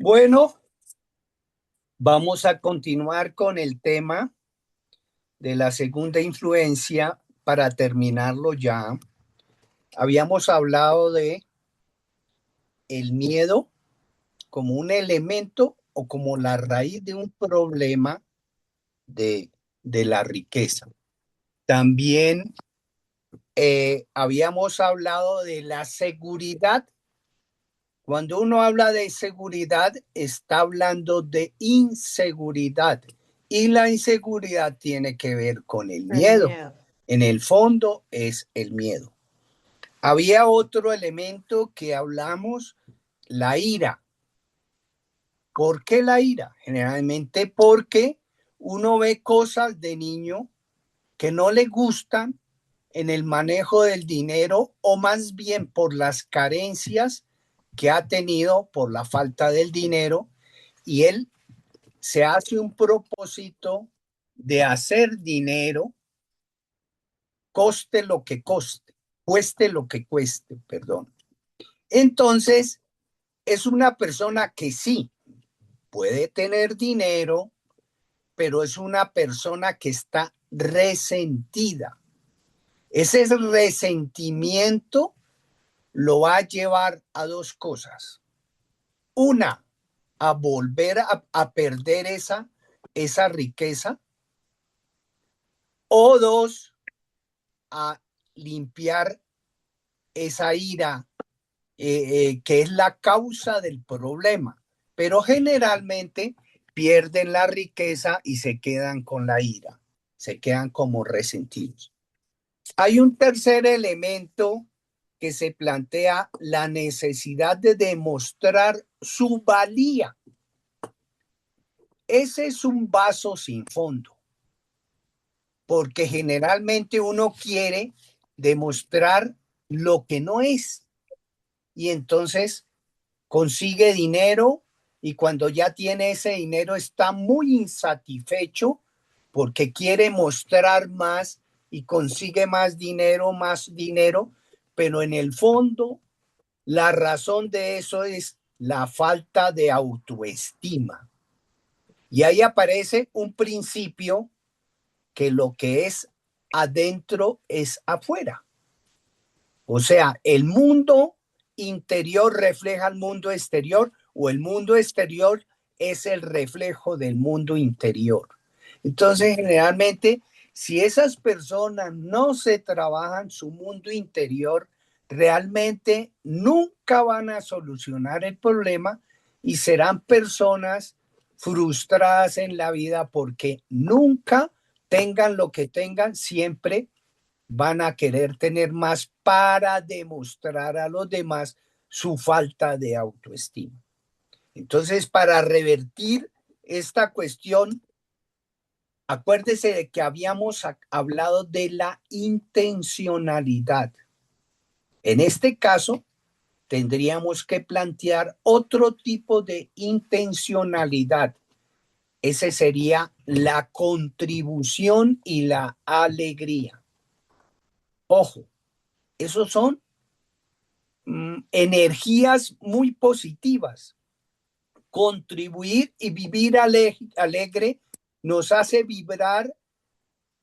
Bueno, vamos a continuar con el tema de la segunda influencia para terminarlo ya. Habíamos hablado de el miedo como un elemento o como la raíz de un problema de, de la riqueza. También habíamos hablado de la seguridad. Cuando uno habla de seguridad, está hablando de inseguridad. Y la inseguridad tiene que ver con el El miedo. miedo. En el fondo es el miedo. Había otro elemento que hablamos, la ira. ¿Por qué la ira? Generalmente porque uno ve cosas de niño que no le gustan en el manejo del dinero o más bien por las carencias que ha tenido por la falta del dinero y él se hace un propósito de hacer dinero, coste lo que coste, cueste lo que cueste, perdón. Entonces, es una persona que sí puede tener dinero, pero es una persona que está resentida. Ese resentimiento lo va a llevar a dos cosas. Una, a volver a perder esa riqueza. O dos, a limpiar esa ira que es la causa del problema. Pero generalmente pierden la riqueza y se quedan con la ira, se quedan como resentidos. Hay un tercer elemento que se plantea la necesidad de demostrar su valía. Ese es un vaso sin fondo, porque generalmente uno quiere demostrar lo que no es y entonces consigue dinero y cuando ya tiene ese dinero está muy insatisfecho porque quiere mostrar más y consigue más dinero, pero en el fondo la razón de eso es la falta de autoestima. Y ahí aparece un principio que lo que es adentro es afuera. O sea, el mundo interior refleja el mundo exterior o el mundo exterior es el reflejo del mundo interior. Entonces, generalmente, si esas personas no se trabajan su mundo interior, realmente nunca van a solucionar el problema y serán personas frustradas en la vida porque nunca tengan lo que tengan, siempre van a querer tener más para demostrar a los demás su falta de autoestima. Entonces, para revertir esta cuestión, acuérdese de que habíamos hablado de la intencionalidad. En este caso, tendríamos que plantear otro tipo de intencionalidad. Ese sería la contribución y la alegría. Ojo, esos son energías muy positivas. Contribuir y vivir alegre nos hace vibrar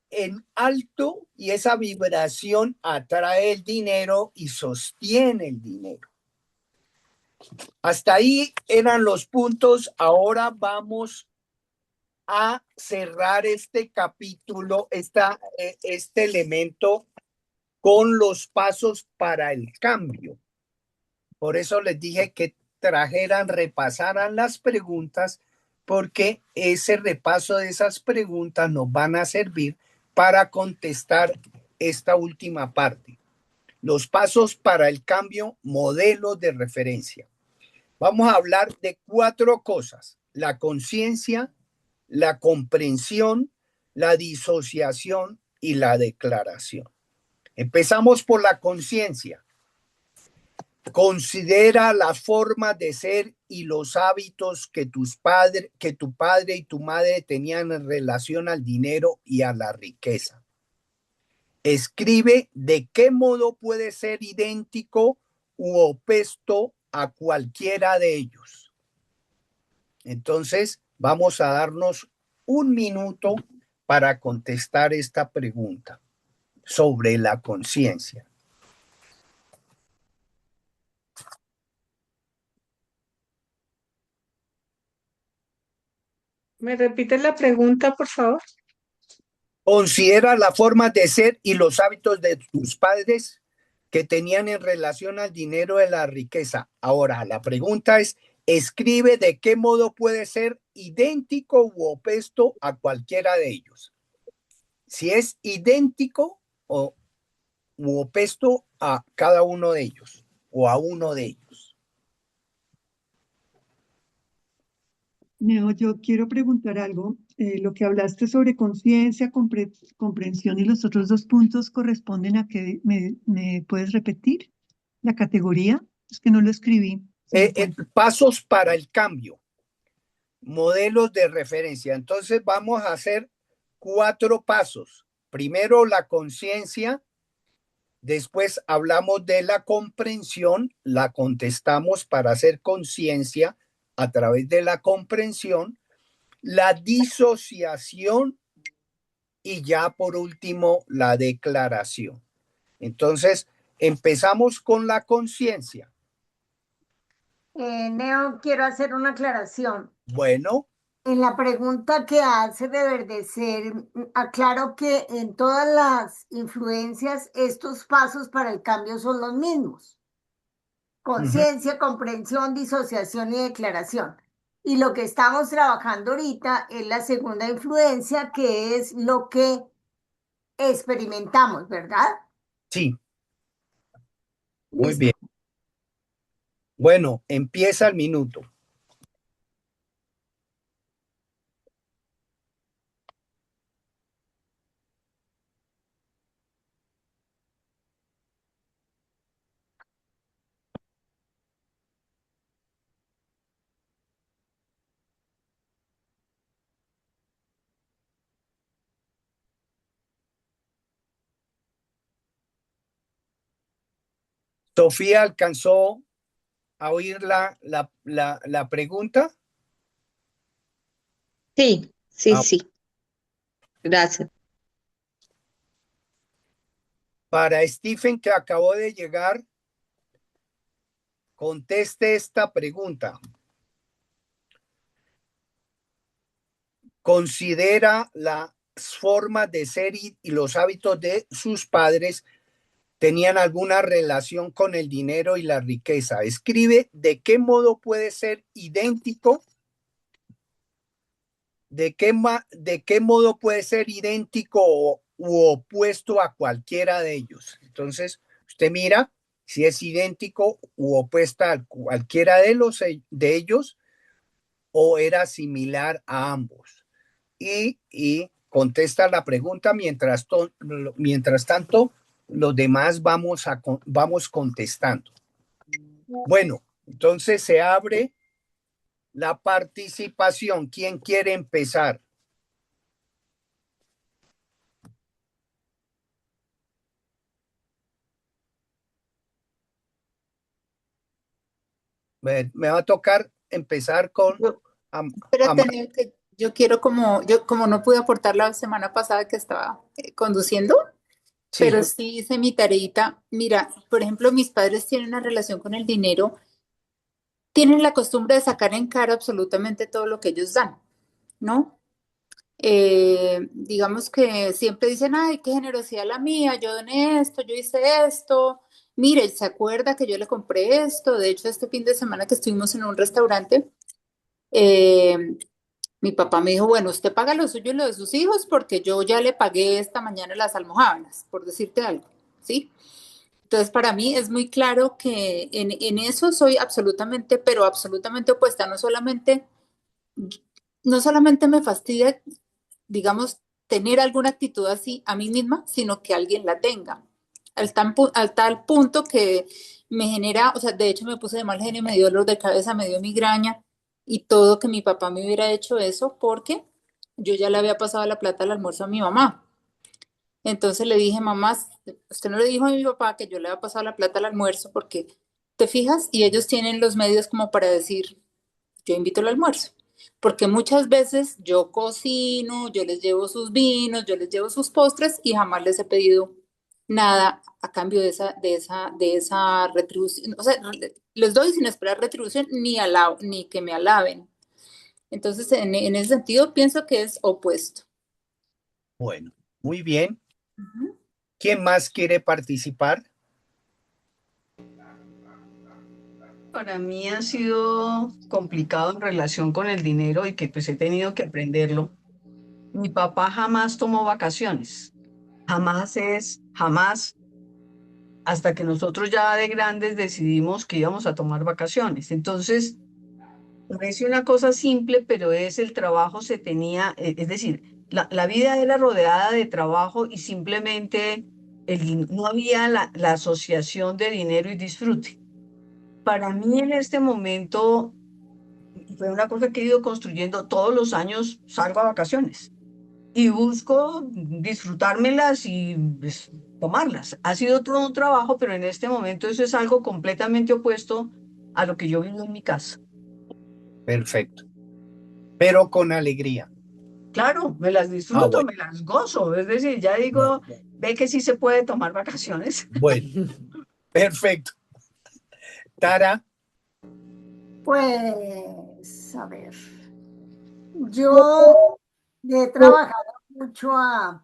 en alto y esa vibración atrae el dinero y sostiene el dinero. Hasta ahí eran los puntos. Ahora vamos a cerrar este capítulo, este elemento con los pasos para el cambio. Por eso les dije que trajeran, repasaran las preguntas, porque ese repaso de esas preguntas nos van a servir para contestar esta última parte. Los pasos para el cambio, modelos de referencia. Vamos a hablar de cuatro cosas: la conciencia, la comprensión, la disociación y la declaración. Empezamos por la conciencia. Considera las formas de ser y los hábitos que que tu padre y tu madre tenían en relación al dinero y a la riqueza. Escribe de qué modo puede ser idéntico u opuesto a cualquiera de ellos. Entonces, vamos a darnos un minuto para contestar esta pregunta sobre la conciencia. ¿Me repites la pregunta, por favor? Considera la forma de ser y los hábitos de tus padres que tenían en relación al dinero y la riqueza. Ahora, la pregunta es, escribe de qué modo puede ser idéntico u opuesto a cualquiera de ellos. Si es idéntico o u opuesto a cada uno de ellos o a uno de ellos. Neo, yo quiero preguntar algo. Lo que hablaste sobre conciencia, comprensión y los otros dos puntos corresponden a que me puedes repetir la categoría. Es que no lo escribí. Se me fue. Pasos para el cambio, modelos de referencia. Entonces vamos a hacer 4 pasos. Primero la conciencia, después hablamos de la comprensión, la contestamos para hacer conciencia a través de la comprensión, la disociación y ya por último la declaración. Entonces, empezamos con la conciencia. Neo, quiero hacer una aclaración. Bueno, En la pregunta que hace de Verdecer, aclaro que en todas las influencias estos pasos para el cambio son los mismos. Conciencia, comprensión, disociación y declaración. Y lo que estamos trabajando ahorita es la segunda influencia, que es lo que experimentamos, ¿verdad? sí, muy Listo. bien. Bueno, empieza el minuto. Sofía alcanzó a oír la pregunta. Sí, sí, Ah, sí. Gracias. para Stephen, que acabó de llegar, conteste esta pregunta. Considera las formas de ser y los hábitos de sus padres tenían alguna relación con el dinero y la riqueza. Escribe de qué modo puede ser idéntico, de qué modo puede ser idéntico u opuesto a cualquiera de ellos. Entonces, usted mira si es idéntico u opuesta a cualquiera de ellos o era similar a ambos. Y contesta la pregunta mientras tanto, los demás vamos contestando. Bueno, entonces se abre la participación. ¿Quién quiere empezar? Me va a tocar empezar con Yo, Amar. espérate, Neo, que yo quiero como no pude aportar la semana pasada que estaba conduciendo, Sí, pero sí hice mi tareita. Mira, por ejemplo, mis padres tienen una relación con el dinero, tienen la costumbre de sacar en cara absolutamente todo lo que ellos dan, ¿no? Digamos que siempre dicen, ay, qué generosidad la mía, yo doné esto, yo hice esto. Mire, ¿se acuerda que yo le compré esto? De hecho, este fin de semana que estuvimos en un restaurante, eh, mi papá me dijo, bueno, usted paga lo suyo y lo de sus hijos porque yo ya le pagué esta mañana las almojábanas, por decirte algo, ¿sí? Entonces, para mí es muy claro que en eso soy absolutamente, pero absolutamente opuesta. No solamente me fastidia, digamos, tener alguna actitud así a mí misma, sino que alguien la tenga. Al tal punto que me genera, o sea, de hecho me puse de mal genio, me dio dolor de cabeza, me dio migraña y todo que mi papá me hubiera hecho eso porque yo ya le había pasado la plata al almuerzo a mi mamá. Entonces le dije, mamá, usted no le dijo a mi papá que yo le había pasado la plata al almuerzo porque te fijas y ellos tienen los medios como para decir, yo invito al almuerzo. porque muchas veces yo cocino, yo les llevo sus vinos, yo les llevo sus postres y jamás les he pedido nada a cambio de esa retribución. O sea, les doy sin esperar retribución ni que me alaben. Entonces, en ese sentido, pienso que es opuesto. Bueno, muy bien. Ujú. ¿Quién más quiere participar? Para mí ha sido complicado en relación con el dinero y que pues he tenido que aprenderlo. Mi papá jamás tomó vacaciones. Jamás, hasta que nosotros ya de grandes decidimos que íbamos a tomar vacaciones. Entonces, parece una cosa simple, pero es el trabajo se tenía, es decir, la vida era rodeada de trabajo y simplemente no había la asociación de dinero y disfrute. Para mí en este momento fue una cosa que he ido construyendo todos los años, salgo a vacaciones y busco disfrutármelas y pues, tomarlas. Ha sido todo un trabajo, pero en este momento eso es algo completamente opuesto a lo que yo vivo en mi casa. Perfecto. Pero con alegría. Claro, me las Ah, disfruto, bueno. me las gozo, es decir, ya Bueno, digo, ve que sí se puede tomar vacaciones. bueno, perfecto. Tara, Pues, a ver, yo he trabajado mucho a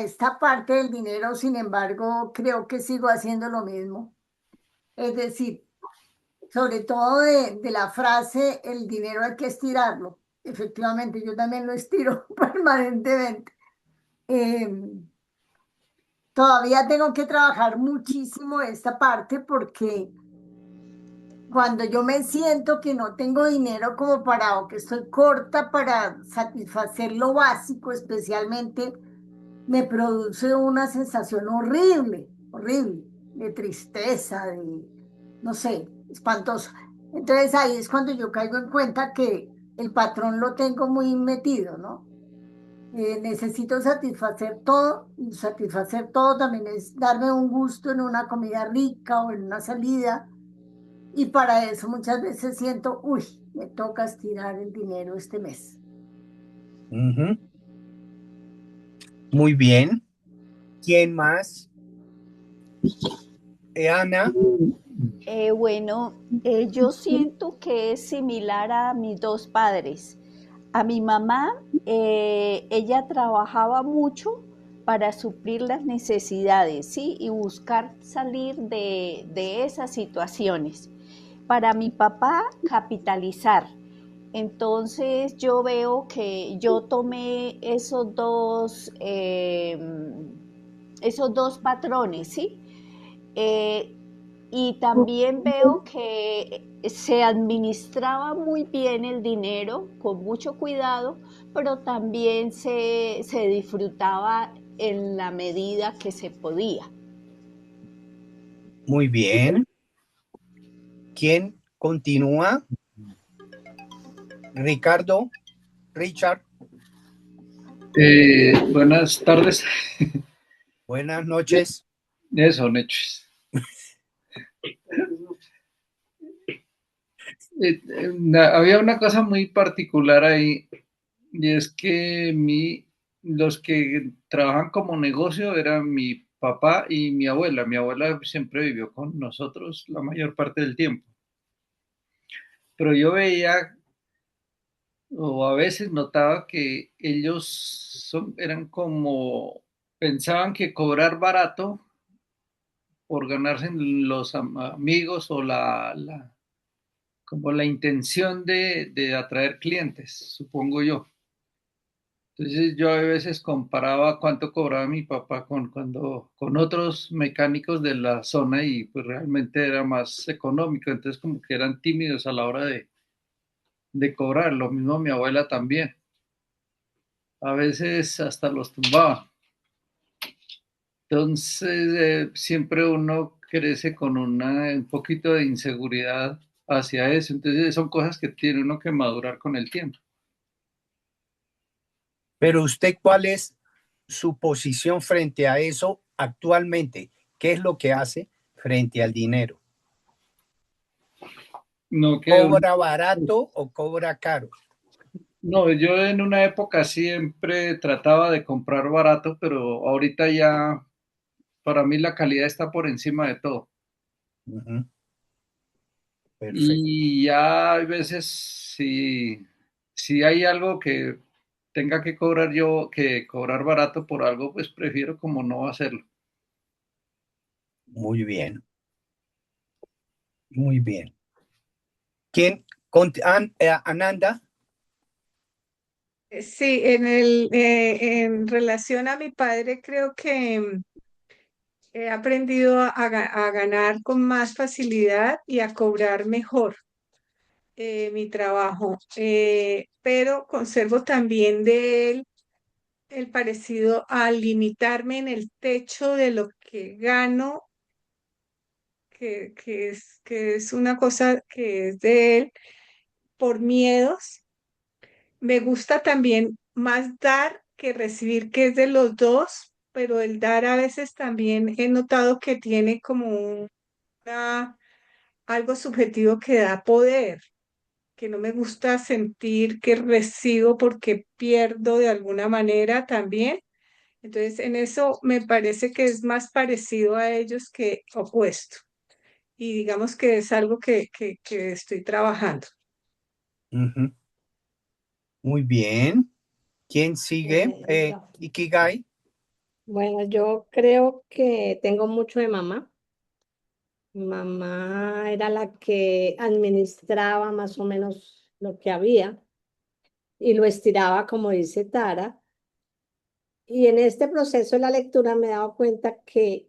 esta parte del dinero, sin embargo, creo que sigo haciendo lo mismo. Es decir, sobre todo de la frase, el dinero hay que estirarlo. Efectivamente, yo también lo estiro permanentemente. Em, Todavía tengo que trabajar muchísimo esta parte porque cuando yo me siento que no tengo dinero como para, o que estoy corta para satisfacer lo básico, especialmente, me produce una sensación horrible, horrible, de tristeza, de, no sé, espantosa. Entonces ahí es cuando yo caigo en cuenta que el patrón lo tengo muy metido, ¿no? Necesito satisfacer todo, y satisfacer todo también es darme un gusto en una comida rica o en una salida, y para eso muchas veces siento, uy, me toca estirar el dinero este mes. ujú, muy bien. ¿Quién más? Ana, Bueno, yo siento que es similar a mis dos padres. A mi mamá, ella trabajaba mucho para suplir las necesidades, ¿sí? Y buscar salir de esas situaciones. Para mi papá, capitalizar. Entonces yo veo que yo tomé esos dos patrones, ¿sí? Eh, y también veo que se administraba muy bien el dinero, con mucho cuidado, pero también se disfrutaba en la medida que se podía. muy bien. ¿Quién continúa? Ricardo, Richard, Buenas tardes. buenas noches. Eso, hechos. Había una cosa muy particular ahí, y es que los que trabajan como negocio eran mi papá y mi abuela. Mi abuela siempre vivió con nosotros la mayor parte del tiempo, pero yo veía o a veces notaba que ellos eran como, pensaban que cobrar barato por ganarse los amigos o como la intención de atraer clientes, supongo yo. Entonces yo a veces comparaba cuánto cobraba mi papá con otros mecánicos de la zona y pues realmente era más económico, entonces como que eran tímidos a la hora de cobrar, lo mismo mi abuela también, a veces hasta los tumbaba. Entonces siempre uno crece con un poquito de inseguridad hacia eso, entonces son cosas que tiene uno que madurar con el tiempo. Pero usted, ¿cuál es su posición frente a eso actualmente? ¿Qué es lo que hace frente al dinero? No que ¿Cobra barato o cobra caro? No, yo en una época siempre trataba de comprar barato, pero ahorita ya para mí la calidad está por encima de todo. Ujú, perfecto. Y ya hay veces, si hay algo que tenga que cobrar yo, que cobrar barato por algo, pues prefiero como no hacerlo. Muy bien, muy bien. ¿Quién? Ananda. Sí, en relación a mi padre, creo que he aprendido a ganar con más facilidad y a cobrar mejor mi trabajo, pero conservo también de él el parecido a limitarme en el techo de lo que gano, que es una cosa que es de él por miedos. Me gusta también más dar que recibir, que es de los dos, pero el dar a veces también he notado que tiene como una, algo subjetivo que da poder, que no me gusta sentir que recibo porque pierdo de alguna manera también. Entonces, en eso me parece que es más parecido a ellos que opuesto. Y digamos que es algo que estoy trabajando. Ujú, muy bien. ¿Quién sigue? Yo, Ikigai. bueno, yo creo que tengo mucho de mamá. Mamá era la que administraba más o menos lo que había y lo estiraba, como dice Tara. Y en este proceso de la lectura me he dado cuenta que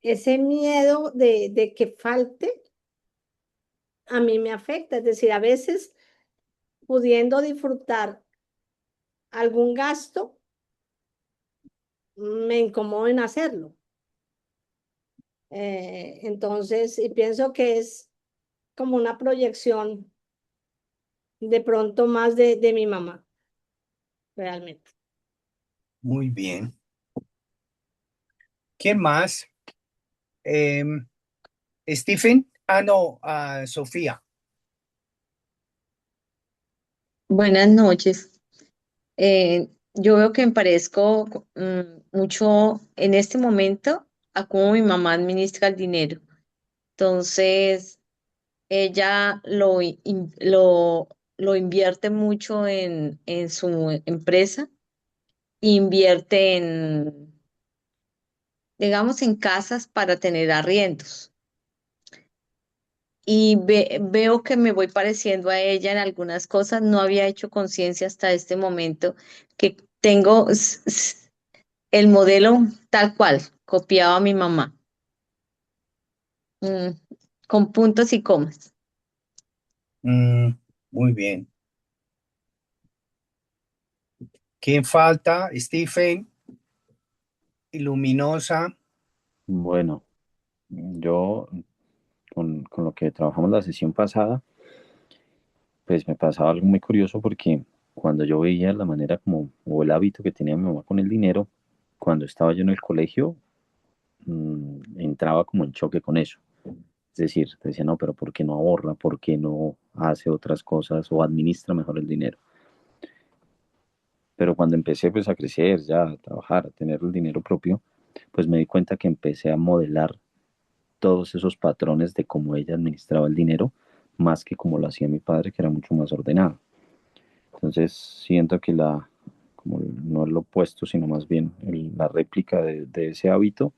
ese miedo de que falte a mí me afecta. Es decir, a veces pudiendo disfrutar algún gasto, me incomodo en hacerlo. Entonces, y pienso que es como una proyección de pronto más de mi mamá, realmente. Muy bien. ¿Quién más? Em, Stephen. Ah, no, Sofía. Buenas noches. Yo veo que me parezco mucho en este momento a cómo mi mamá administra el dinero. Entonces, ella lo invierte mucho en su empresa, invierte en, digamos, en casas para tener arriendos. Y veo que me voy pareciendo a ella en algunas cosas. No había hecho conciencia hasta este momento que tengo el modelo tal cual, copiado a mi mamá, mm, con puntos y comas. Mm, muy bien. ¿Quién falta? Stephen y Luminosa. Bueno, yo con lo que trabajamos la sesión pasada, pues me pasaba algo muy curioso porque cuando yo veía la manera como, o el hábito que tenía mi mamá con el dinero, cuando estaba yo en el colegio, entraba como en choque con eso. Es decir, decía, no, pero ¿por qué no ahorra? ¿Por qué no hace otras cosas o administra mejor el dinero? Pero cuando empecé pues a crecer, ya a trabajar, a tener el dinero propio, pues me di cuenta que empecé a modelar todos esos patrones de cómo ella administraba el dinero, más que como lo hacía mi padre, que era mucho más ordenado. Entonces siento que como no lo opuesto, sino más bien la réplica de ese hábito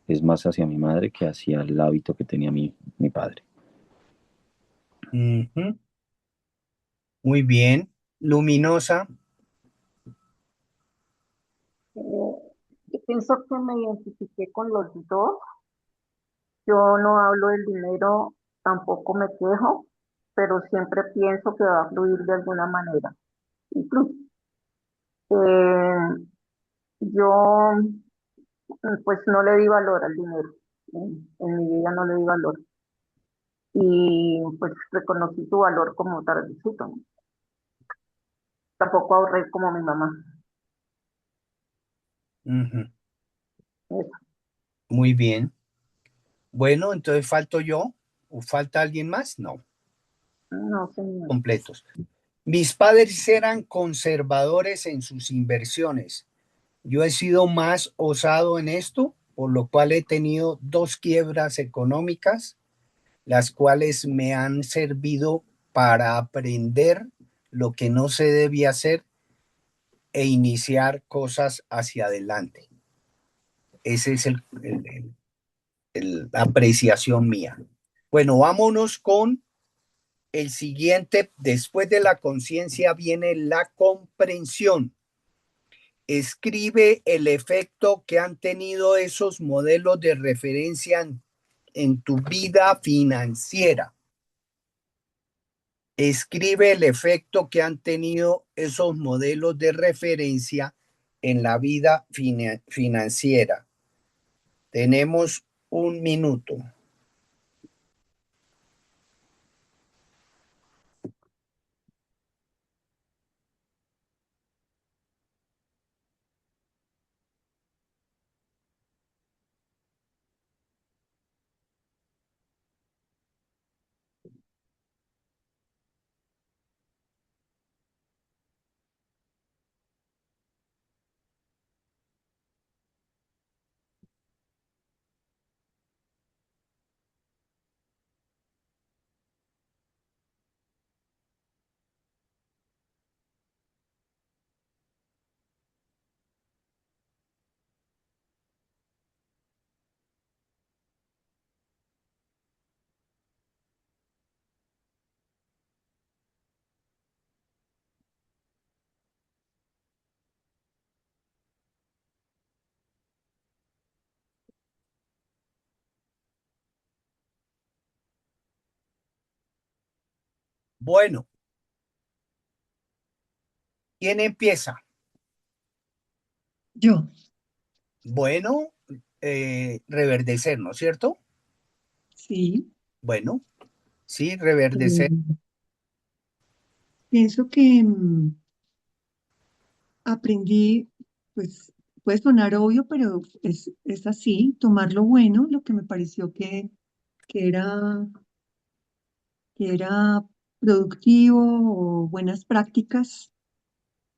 es más hacia mi madre que hacia el hábito que tenía mi padre. Ujú, muy bien. Luminosa. Yo pienso que me identifiqué con los dos. Yo no hablo del dinero, tampoco me quejo, pero siempre pienso que va a fluir de alguna manera. Incluso, eh, yo pues no le di valor al dinero. En mi vida no le di valor. Y pues reconocí su valor como tardecito, ¿no? Tampoco ahorré como mi mamá. Ujú, Eso. muy bien. Bueno, entonces falto yo. ¿O falta alguien más? No, No, señor. completos. Mis padres eran conservadores en sus inversiones. Yo he sido más osado en esto, por lo cual he tenido 2 quiebras económicas, las cuales me han servido para aprender lo que no se debe hacer e iniciar cosas hacia adelante. Esa es la apreciación mía. Bueno, vámonos con el siguiente. Después de la conciencia viene la comprensión. Escribe el efecto que han tenido esos modelos de referencia en tu vida financiera. Escribe el efecto que han tenido esos modelos de referencia en la vida financiera. Tenemos 1 minuto. Bueno, ¿quién empieza? Yo. Bueno, reverdecer, ¿no es cierto? Sí. Bueno, sí, reverdecer. Pienso que aprendí, pues puede sonar obvio, pero es así, tomar lo bueno, lo que me pareció que era, que era productivo o buenas prácticas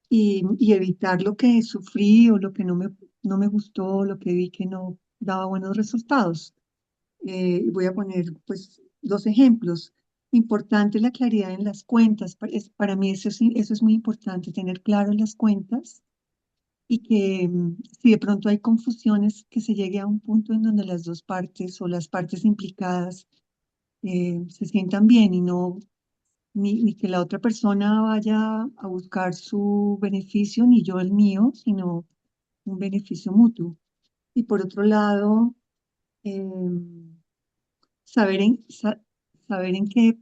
y evitar lo que sufrí o lo que no me gustó, lo que vi que no daba buenos resultados. Voy a poner pues 2 ejemplos. Importante la claridad en las cuentas. Para mí eso es muy importante, tener claro en las cuentas y que si de pronto hay confusiones, que se llegue a un punto en donde las dos partes o las partes implicadas se sientan bien y no ni que la otra persona vaya a buscar su beneficio ni yo el mío, sino un beneficio mutuo. Y por otro lado, saber saber en qué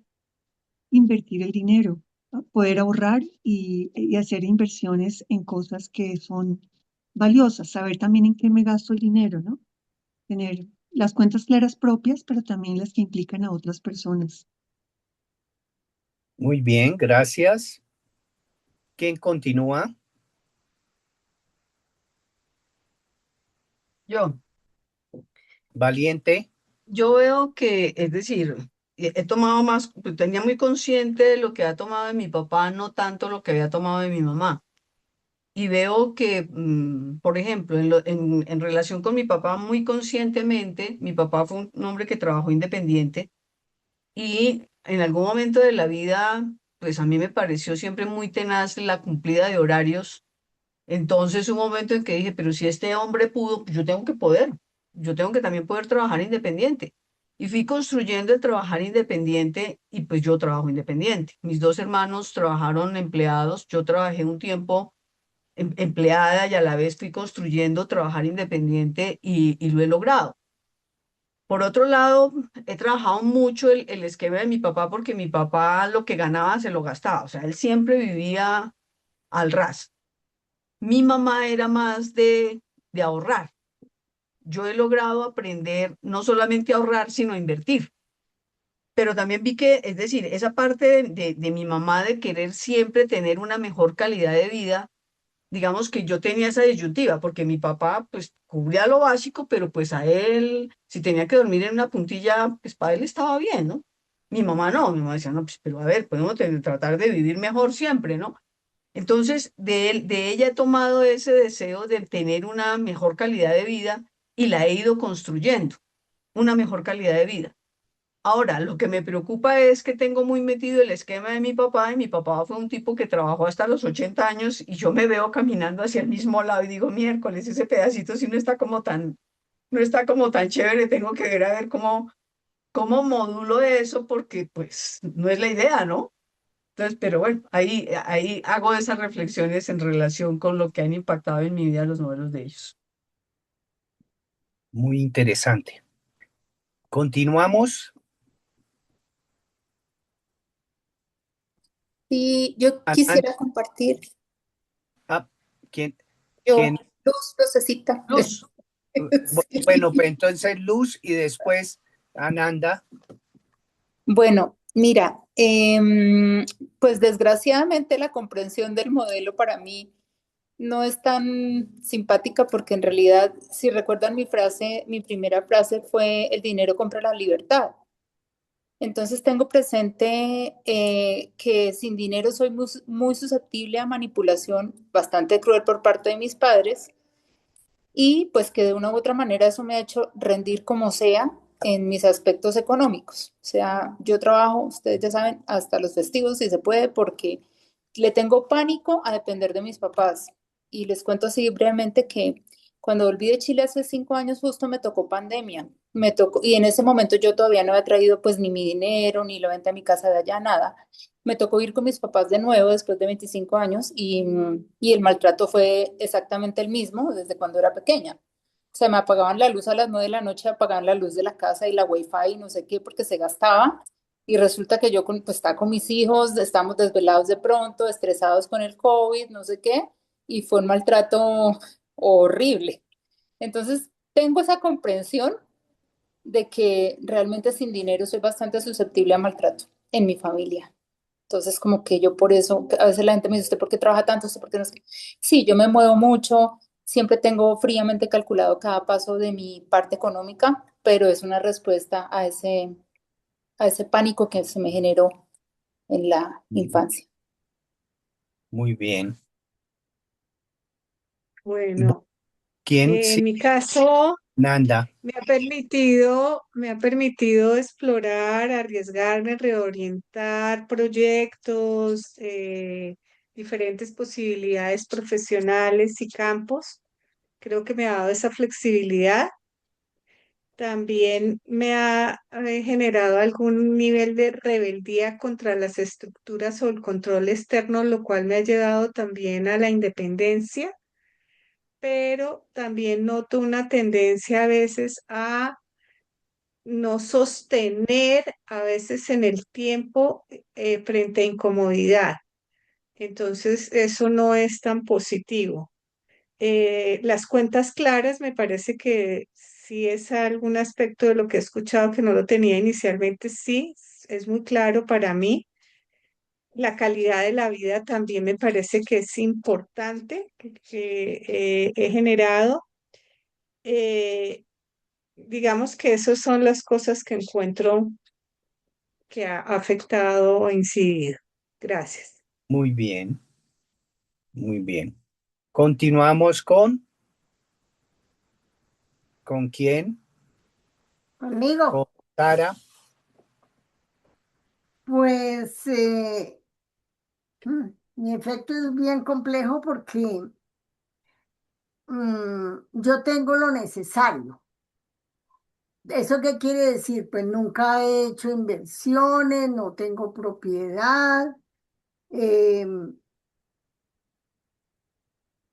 invertir el dinero, ¿no? Poder ahorrar y hacer inversiones en cosas que son valiosas, saber también en qué me gasto el dinero, ¿no? Tener las cuentas claras propias, pero también las que implican a otras personas. Muy bien, gracias. ¿Quién continúa? Yo. Valiente. Yo veo que, es decir, he tomado más, pues, tenía muy consciente de lo que había tomado de mi papá, no tanto lo que había tomado de mi mamá. Y veo que, por ejemplo, en relación con mi papá, muy conscientemente, mi papá fue un hombre que trabajó independiente y en algún momento de la vida, pues a mí me pareció siempre muy tenaz la cumplida de horarios. Entonces, un momento en que dije, pero si este hombre pudo, pues yo tengo que poder, yo tengo que también poder trabajar independiente. Y fui construyendo el trabajar independiente y pues yo trabajo independiente. Mis 2 hermanos trabajaron empleados, yo trabajé un tiempo empleada y a la vez fui construyendo trabajar independiente y lo he logrado. Por otro lado, he trabajado mucho el esquema de mi papá porque mi papá lo que ganaba se lo gastaba, o sea, él siempre vivía al ras. Mi mamá era más de ahorrar. Yo he logrado aprender no solamente a ahorrar, sino a invertir. Pero también vi que, es decir, esa parte de mi mamá de querer siempre tener una mejor calidad de vida, digamos que yo tenía esa disyuntiva, porque mi papá pues cubría lo básico, pero pues a él, si tenía que dormir en una puntilla, pues para él estaba bien, ¿no? Mi mamá no, mi mamá decía, no, pues, pero a ver, podemos tratar de vivir mejor siempre, ¿no? Entonces, de ella he tomado ese deseo de tener una mejor calidad de vida y la he ido construyendo, una mejor calidad de vida. Ahora, lo que me preocupa es que tengo muy metido el esquema de mi papá, y mi papá fue un tipo que trabajó hasta los 80 años, y yo me veo caminando hacia el mismo lado y digo, miércoles, ese pedacito sí no está como tan chévere, tengo que ver a ver cómo modulo eso, porque pues no es la idea, ¿no? Entonces, pero bueno, ahí hago esas reflexiones en relación con lo que han impactado en mi vida los modelos de ellos. Muy interesante. Continuamos. Y yo Ananda, quisiera compartir, ¿quién? yo, Luz, Lucecita. Luz. Sí. Bueno, pues entonces Luz y después Ananda. Bueno, mira, pues desgraciadamente la comprensión del modelo para mí no es tan simpática porque en realidad, si recuerdan mi frase, mi primera frase fue el dinero compra la libertad. Entonces tengo presente que sin dinero soy muy susceptible a manipulación bastante cruel por parte de mis padres y pues que de una u otra manera eso me ha hecho rendir como sea en mis aspectos económicos. O sea, yo trabajo, ustedes ya saben, hasta los festivos si se puede, porque le tengo pánico a depender de mis papás. Y les cuento así brevemente que cuando volví de Chile hace 5 años justo me tocó pandemia. Me tocó, y en ese momento yo todavía no había traído pues ni mi dinero, ni la venta de mi casa de allá, nada. Me tocó ir con mis papás de nuevo después de 25 años y el maltrato fue exactamente el mismo desde cuando era pequeña. O sea, me apagaban la luz a las 9 de la noche, apagaban la luz de la casa y la wifi y no sé qué porque se gastaba. Y resulta que yo pues, estaba con mis hijos, estamos desvelados de pronto, estresados con el COVID, no sé qué, y fue un maltrato horrible. Entonces, tengo esa comprensión de que realmente sin dinero soy bastante susceptible a maltrato en mi familia. Entonces, como que yo por eso, a veces la gente me dice, ¿usted por qué trabaja tanto? ¿Usted por qué no es que-?". Sí, yo me muevo mucho, siempre tengo fríamente calculado cada paso de mi parte económica, pero es una respuesta a ese pánico que se me generó en la infancia. Muy bien. Bueno, ¿Quién? en Sí, mi caso Nanda. me ha permitido explorar, arriesgarme, reorientar proyectos, diferentes posibilidades profesionales y campos. Creo que me ha dado esa flexibilidad. También me ha generado algún nivel de rebeldía contra las estructuras o el control externo, lo cual me ha llevado también a la independencia, pero también noto una tendencia a veces a no sostener a veces en el tiempo frente a incomodidad. Entonces, eso no es tan positivo. Las cuentas claras me parece que sí es algún aspecto de lo que he escuchado que no lo tenía inicialmente, sí, es muy claro para mí. La calidad de la vida también me parece que es importante, que he generado. Eh, digamos que esas son las cosas que encuentro que ha afectado o incidido. Gracias. Muy bien, muy bien. Continuamos ¿con quién? Conmigo. Con Sara. Pues mi efecto es bien complejo porque yo tengo lo necesario. ¿Eso qué quiere decir? Pues nunca he hecho inversiones, no tengo propiedad. em,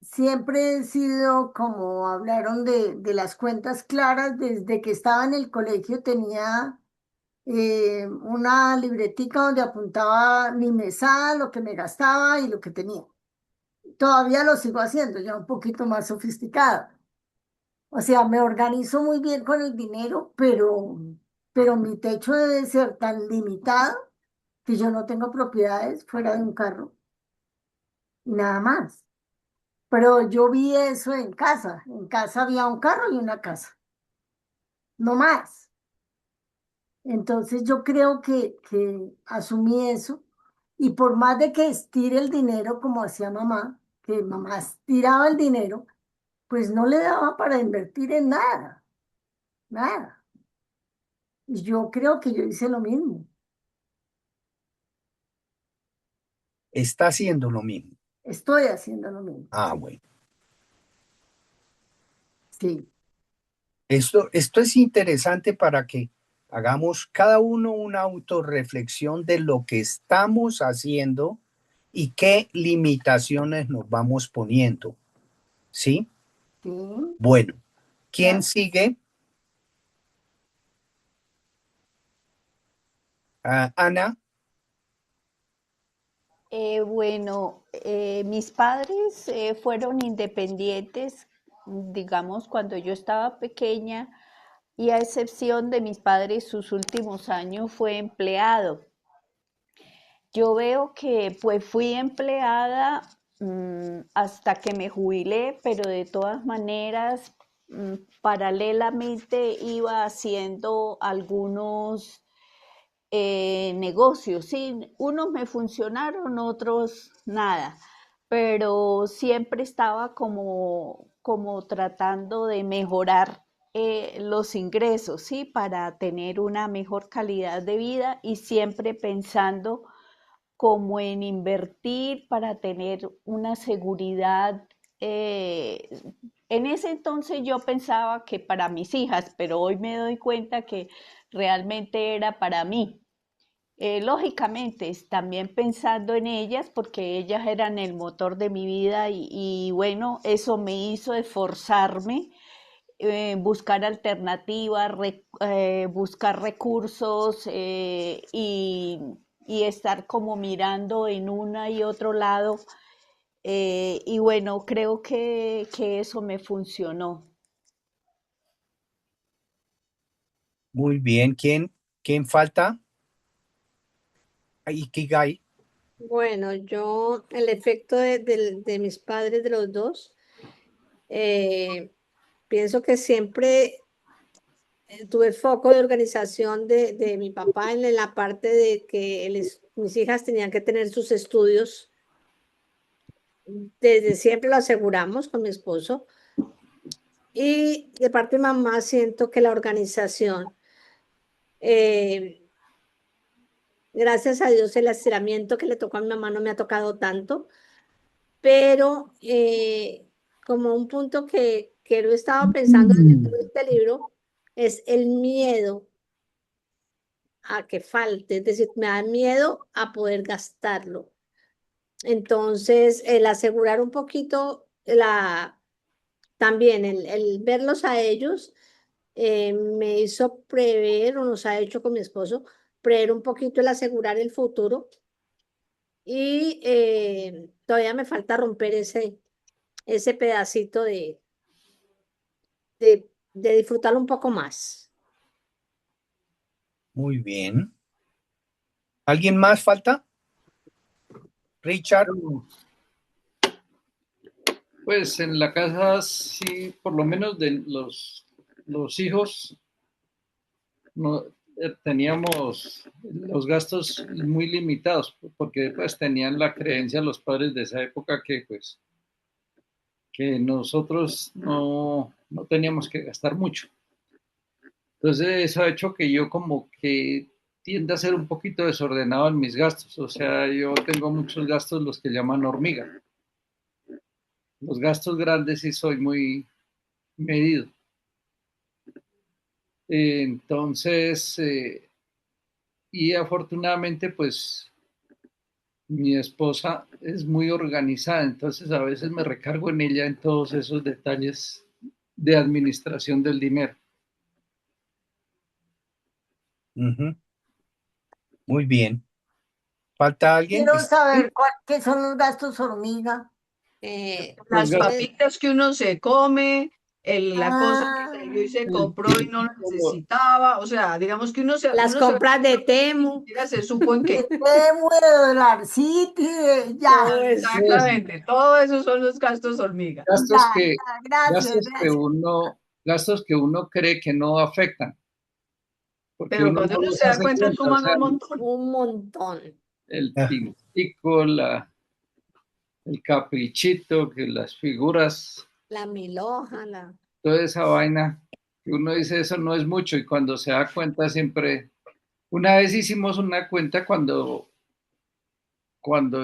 Siempre he sido, como hablaron de las cuentas claras, desde que estaba en el colegio tenía una libretica donde apuntaba mi mesada, lo que me gastaba y lo que tenía. Todavía lo sigo haciendo, ya un poquito más sofisticada. O sea, me organizo muy bien con el dinero, pero mi techo debe ser tan limitado que yo no tengo propiedades fuera de un carro y nada más. Pero yo vi eso en casa. En casa había un carro y una casa, no más. Entonces yo creo que asumí eso y por más de que estire el dinero como hacía mamá, que mamá estiraba el dinero, pues no le daba para invertir en nada, nada. Y yo creo que yo hice lo mismo. Está haciendo lo mismo. Estoy haciendo lo mismo. Ah, bueno. Sí. Esto es interesante para que hagamos cada uno una autorreflexión de lo que estamos haciendo y qué limitaciones nos vamos poniendo. ¿Sí? Sí. Bueno, ¿quién Ya. sigue? Ana. Mis padres fueron independientes, digamos, cuando yo estaba pequeña, y a excepción de mis padres, sus últimos años fue empleado. Yo veo que pues fui empleada hasta que me jubilé, pero de todas maneras, paralelamente iba haciendo algunos negocios, sí, unos me funcionaron, otros nada, pero siempre estaba como tratando de mejorar los ingresos, sí, para tener una mejor calidad de vida y siempre pensando como en invertir para tener una seguridad. eh, en ese entonces yo pensaba que para mis hijas, pero hoy me doy cuenta que realmente era para mí. Lógicamente, también pensando en ellas, porque ellas eran el motor de mi vida y bueno, eso me hizo esforzarme, buscar alternativas, buscar recursos y estar como mirando en una y otro lado. Y bueno, creo que eso me funcionó. Muy bien. ¿Quién falta? Ikigai. Bueno, yo, el efecto de mis padres, de los dos, pienso que siempre tuve foco de organización de mi papá en la parte de que mis hijas tenían que tener sus estudios. Desde siempre lo aseguramos con mi esposo. Y de parte de mamá siento que la organización, eh, gracias a Dios, el estiramiento que le tocó a mi mamá no me ha tocado tanto, pero como un punto que lo he estado pensando dentro de este libro, es el miedo a que falte, es decir, me da miedo a poder gastarlo. Entonces, el asegurar un poquito también el verlos a ellos me hizo prever, o nos ha hecho con mi esposo, prever un poquito el asegurar el futuro. Y todavía me falta romper ese pedacito de disfrutarlo un poco más. Muy bien. ¿Alguien más falta? Richard. Pues en la casa sí, por lo menos de los hijos, no, teníamos los gastos muy limitados, porque pues tenían la creencia los padres de esa época que pues que nosotros no teníamos que gastar mucho. Entonces eso ha hecho que yo como que tienda a ser un poquito desordenado en mis gastos. O sea, yo tengo muchos gastos los que llaman hormiga. Los gastos grandes sí soy muy medido. Entonces, y afortunadamente pues mi esposa es muy organizada, entonces a veces me recargo en ella en todos esos detalles de administración del dinero. Ujú. Muy bien. ¿Falta alguien? Quiero saber qué son los gastos hormiga. Las Los gastos, papitas que uno se come, la cosa que Ah, salió y se compró y no la como, necesitaba, o sea, digamos que Las uno se va compras de y ni Temu, siquiera se supo en de qué. Temu, de Dollar City, ya, todo eso. Exactamente, todo eso son los gastos hormiga. ya, gastos que, ya, gracias, gastos que gracias. uno, gastos que uno cree que no afectan. porque Pero uno cuando no uno los se da hace cuenta, cuenta, o suman sea, un montón. Un montón. el Ah, tintico, el caprichito, que las figuras, La milhoja, toda esa vaina, que uno dice eso no es mucho y cuando se da cuenta siempre, una vez hicimos una cuenta cuando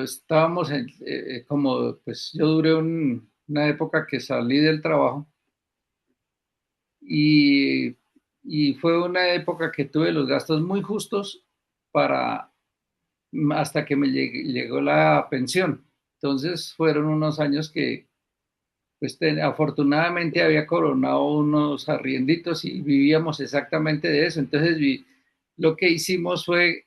estábamos como, pues yo duré una época que salí del trabajo y, y fue una época que tuve los gastos muy justos para hasta que me llegó la pensión. Entonces fueron unos años que pues afortunadamente había coronado unos arrienditos y vivíamos exactamente de eso. Entonces lo que hicimos fue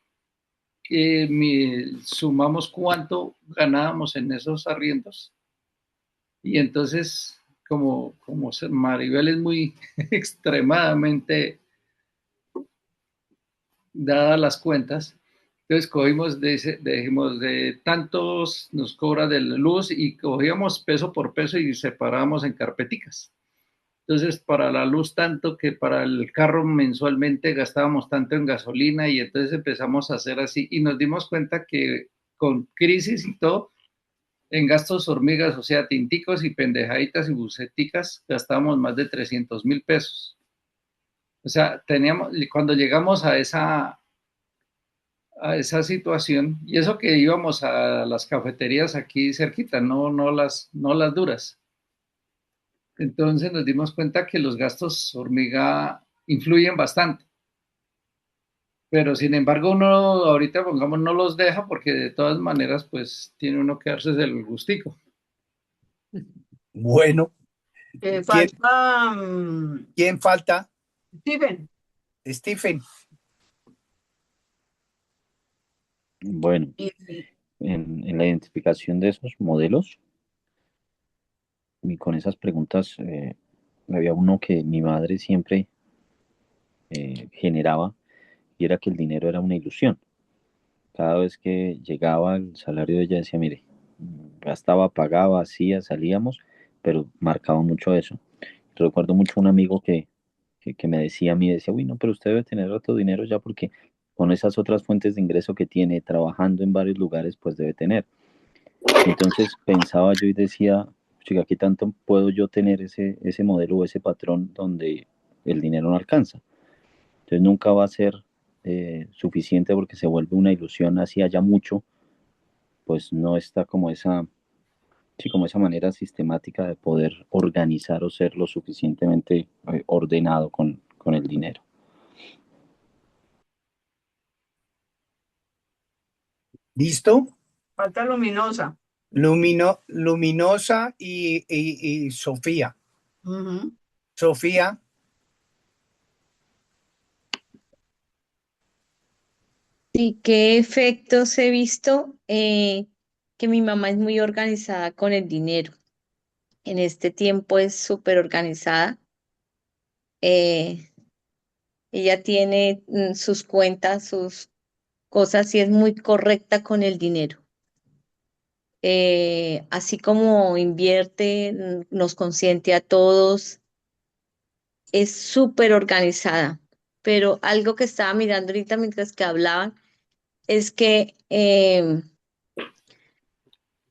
que sumamos cuánto ganábamos en esos arriendos y entonces como Maribel es muy extremadamente dadas las cuentas, entonces cogimos, dijimos, de tantos nos cobra de la luz y cogíamos peso por peso y separábamos en carpeticas. Entonces, para la luz tanto que para el carro mensualmente gastábamos tanto en gasolina y entonces empezamos a hacer así y nos dimos cuenta que con crisis y todo, en gastos hormigas, o sea, tinticos y pendejaditas y buceticas, gastábamos más de 300.000 pesos. O sea, cuando llegamos a esa situación, y eso que íbamos a las cafeterías aquí cerquita, no las duras. Entonces nos dimos cuenta que los gastos hormiga influyen bastante, pero sin embargo uno ahorita, pongamos, no los deja porque de todas maneras pues tiene uno que darse el gustico. bueno, ¿quién, Falta quién falta? Steven. Stephen. Bueno, Y- en la identificación de esos modelos y con esas preguntas, había uno que mi madre siempre generaba y era que el dinero era una ilusión. Cada vez que llegaba el salario de ella decía, mire, gastaba, pagaba, hacía, salíamos, pero marcaba mucho eso. Recuerdo mucho un amigo que me decía a mí, decía, uy, no, pero usted debe tener otro dinero ya porque con esas otras fuentes de ingreso que tiene, trabajando en varios lugares, pues debe tener. Entonces pensaba yo y decía, chica, ¿qué tanto puedo yo tener ese modelo o ese patrón donde el dinero no alcanza? Entonces nunca va a ser suficiente porque se vuelve una ilusión, así haya mucho, pues no está como sí, como esa manera sistemática de poder organizar o ser lo suficientemente ordenado con el dinero. ¿Listo? Falta Luminosa. Luminosa y Sofía. Ujú. Sofía, Sí, ¿qué efectos he visto? Que mi mamá es muy organizada con el dinero. En este tiempo es súper organizada. Eh, Ella tiene sus cuentas, sus cosas y es muy correcta con el dinero. Así como invierte, nos consiente a todos, es súper organizada. Pero algo que estaba mirando ahorita mientras que hablaban es que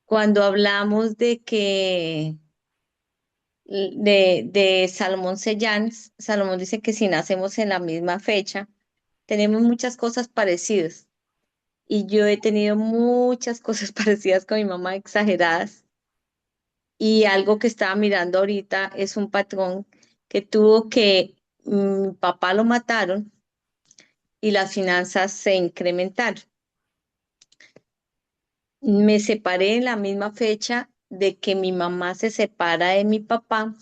cuando hablamos de que de Salomón Seyans, Salomón dice que si nacemos en la misma fecha, tenemos muchas cosas parecidas. Y yo he tenido muchas cosas parecidas con mi mamá, exageradas. Y algo que estaba mirando ahorita es un patrón que tuvo que mi papá lo mataron y las finanzas se incrementaron. Me separé en la misma fecha de que mi mamá se separa de mi papá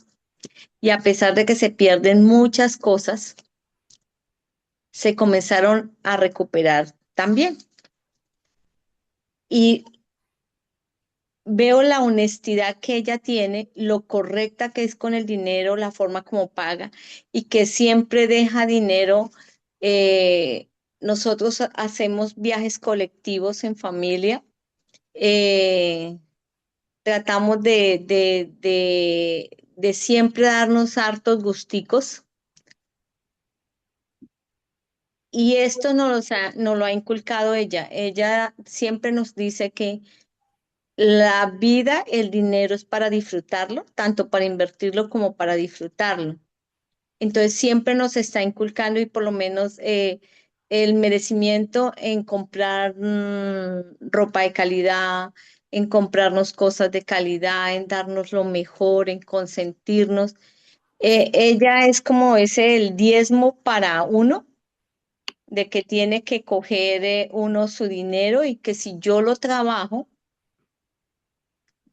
y a pesar de que se pierden muchas cosas, se comenzaron a recuperar también. Y veo la honestidad que ella tiene, lo correcta que es con el dinero, la forma como paga y que siempre deja dinero. Nosotros hacemos viajes colectivos en familia. eh, Tratamos de siempre darnos hartos gusticos Y esto nos lo ha inculcado ella. Ella siempre nos dice que la vida, el dinero es para disfrutarlo, tanto para invertirlo como para disfrutarlo. Entonces siempre nos está inculcando y por lo menos el merecimiento en comprar ropa de calidad, en comprarnos cosas de calidad, en darnos lo mejor, en consentirnos. Ella es como ese el diezmo para uno, de que tiene que coger uno su dinero y que si yo lo trabajo,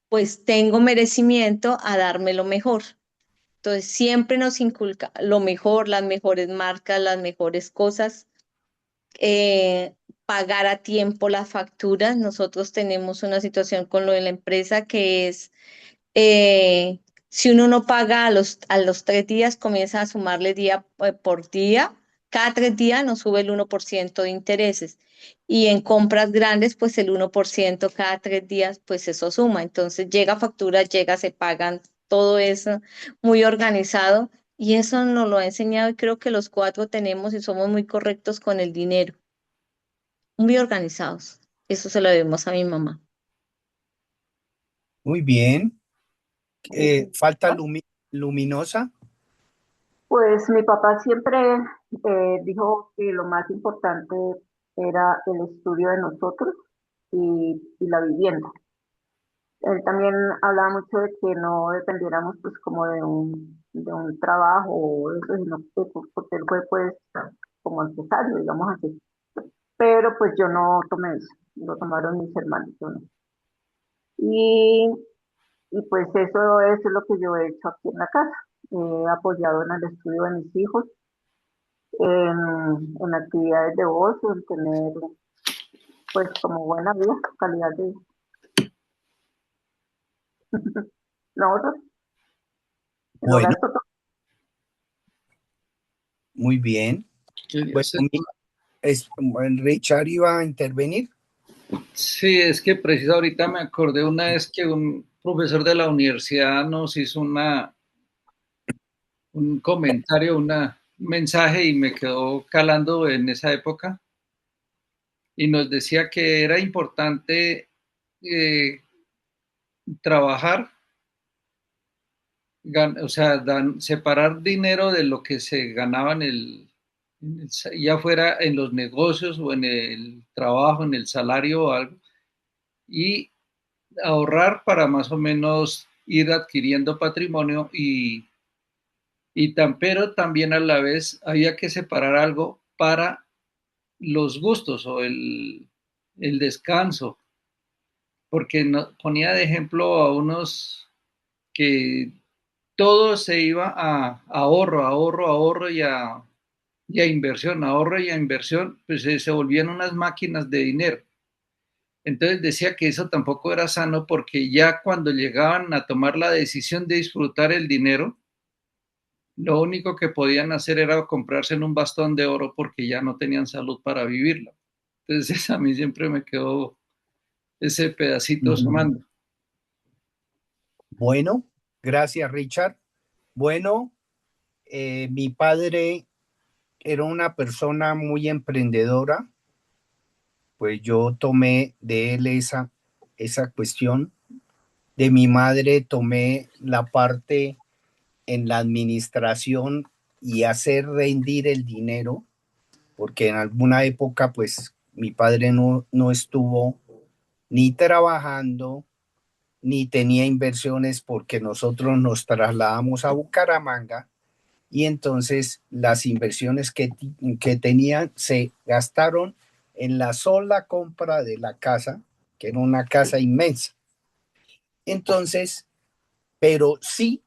pues tengo merecimiento a darme lo mejor. Entonces siempre nos inculca lo mejor, las mejores marcas, las mejores cosas, pagar a tiempo las facturas. Nosotros tenemos una situación con lo de la empresa que es, eh, si uno no paga a los 3 días, comienza a sumarle día por día. Cada 3 días nos sube el 1% de intereses. Y en compras grandes, pues el 1% cada 3 días, pues eso suma. Entonces llega factura, llega, se pagan, todo eso muy organizado. Y eso nos lo ha enseñado y creo que los cuatro tenemos y somos muy correctos con el dinero, muy organizados. Eso se lo debemos a mi mamá. Muy bien. Falta luminosa. Pues mi papá siempre dijo que lo más importante era el estudio de nosotros y la vivienda. Él también hablaba mucho de que no dependiéramos pues como de un trabajo o eso, sino que porque él fue pues como empresario, digamos así. Pero pues yo no tomé eso, lo tomaron mis hermanos, yo no. Y, y pues eso es lo que yo he hecho aquí en la casa. He apoyado en el estudio de mis hijos, en actividades de ocio, en tener pues como buena vida, calidad de nosotros, lo Bueno, gasto todo. muy bien. Quería Bueno, hacer Richard iba a intervenir. Sí, es que preciso ahorita me acordé una vez que un profesor de la universidad nos hizo un comentario, un mensaje y me quedó calando en esa época y nos decía que era importante eh, trabajar, o sea, separar dinero de lo que se ganaba ya fuera en los negocios o en el trabajo, en el salario o algo, y ahorrar para más o menos ir adquiriendo patrimonio pero también a la vez había que separar algo para los gustos o el descanso, porque ponía de ejemplo a unos que todo se iba a ahorro, ahorro, ahorro y a inversión, ahorro y a inversión, pues se volvían unas máquinas de dinero. Entonces decía que eso tampoco era sano porque ya cuando llegaban a tomar la decisión de disfrutar el dinero, lo único que podían hacer era comprarse en un bastón de oro porque ya no tenían salud para vivirla. Entonces a mí siempre me quedó ese pedacito sonando. Bueno, gracias, Richard. Bueno, mi padre era una persona muy emprendedora, pues yo tomé de él esa cuestión. De mi madre tomé la parte en la administración y hacer rendir el dinero, porque en alguna época, pues mi padre no estuvo ni trabajando, ni tenía inversiones porque nosotros nos trasladamos a Bucaramanga y entonces las inversiones que tenían se gastaron en la sola compra de la casa, que era una casa inmensa. Entonces, pero sí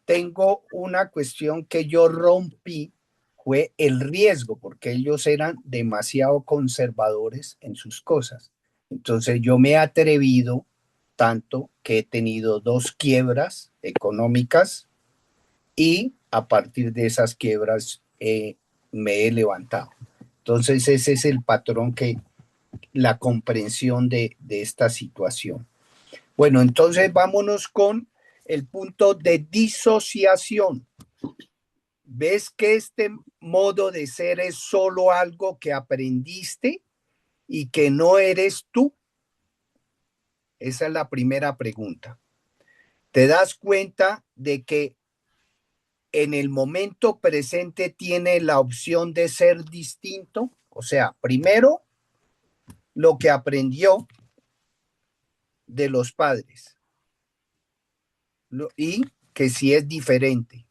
tengo una cuestión que yo rompí, fue el riesgo, porque ellos eran demasiado conservadores en sus cosas. Entonces yo me he atrevido tanto que he tenido 2 quiebras económicas y a partir de esas quiebras me he levantado. Entonces ese es el patrón la comprensión de esta situación. Bueno, entonces vámonos con el punto de disociación. ¿Ves que este modo de ser es solo algo que aprendiste y que no eres tú? Esa es la primera pregunta. ¿Te das cuenta de que en el momento presente tiene la opción de ser distinto? O sea, primero, lo que aprendió de los padres y que si es diferente.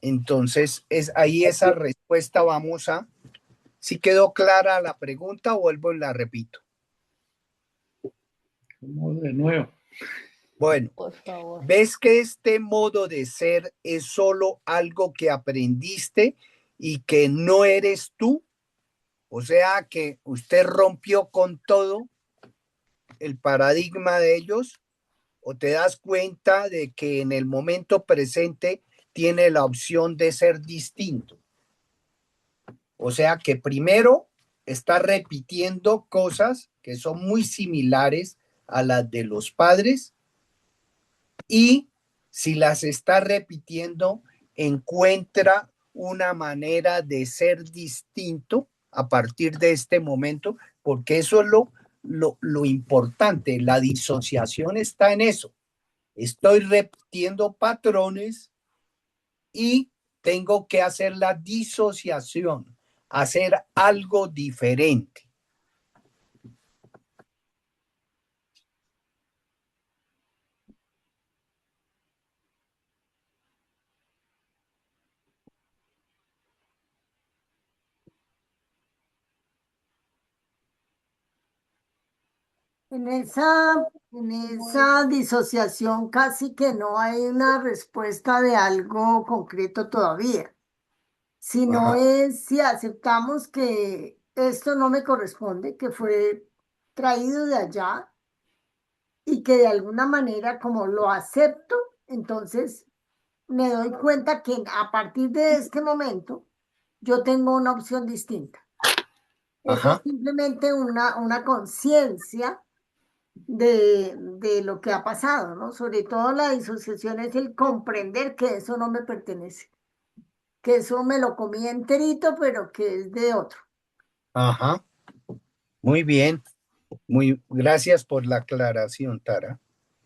Entonces, es ahí esa respuesta vamos a... Si quedó clara la pregunta, vuelvo y la repito. De nuevo. Bueno, Por favor. ¿ves que este modo de ser es solo algo que aprendiste y que no eres tú? O sea, que usted rompió con todo el paradigma de ellos, o te das cuenta de que en el momento presente tiene la opción de ser distinto. O sea, que primero está repitiendo cosas que son muy similares a las de los padres, y si las está repitiendo, encuentra una manera de ser distinto a partir de este momento, porque eso es lo importante. La disociación está en eso. Estoy repitiendo patrones y tengo que hacer la disociación, hacer algo diferente. En esa disociación casi que no hay una respuesta de algo concreto todavía, sino es si aceptamos que esto no me corresponde, que fue traído de allá y que de alguna manera como lo acepto, entonces me doy cuenta que a partir de este momento yo tengo una opción distinta. Eso es simplemente una conciencia de lo que ha pasado, ¿no? Sobre todo la disociación es el comprender que eso no me pertenece, que eso me lo comí enterito, pero que es de otro. Ajá. Muy bien. Muy gracias por la aclaración, Tara.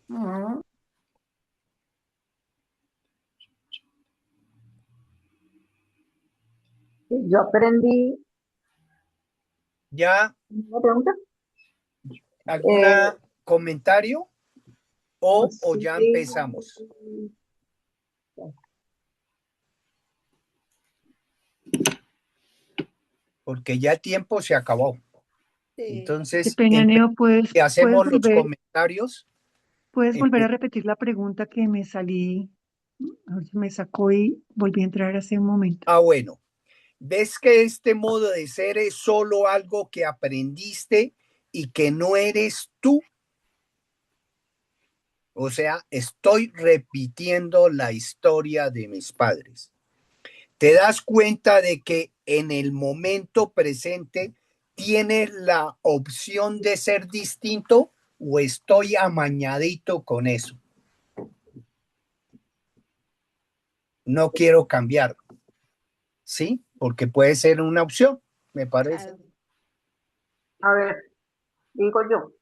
Ujú. Yo aprendí, ¿Ya ¿una pregunta? algún comentario o ya Sí, empezamos? Porque ya el tiempo se acabó. Sí. Qué Entonces, pena, Neo, y hacemos los comentarios. puedes volver a repetir la pregunta que me salí, me sacó y volví a entrar hace un momento. Bueno. ¿Ves que este modo de ser es solo algo que aprendiste y que no eres tú? O sea, estoy repitiendo la historia de mis padres. ¿Te das cuenta de que en el momento presente tienes la opción de ser distinto o estoy amañadito con eso? No quiero cambiar, ¿sí? Porque puede ser una opción, me parece. a ver, digo yo.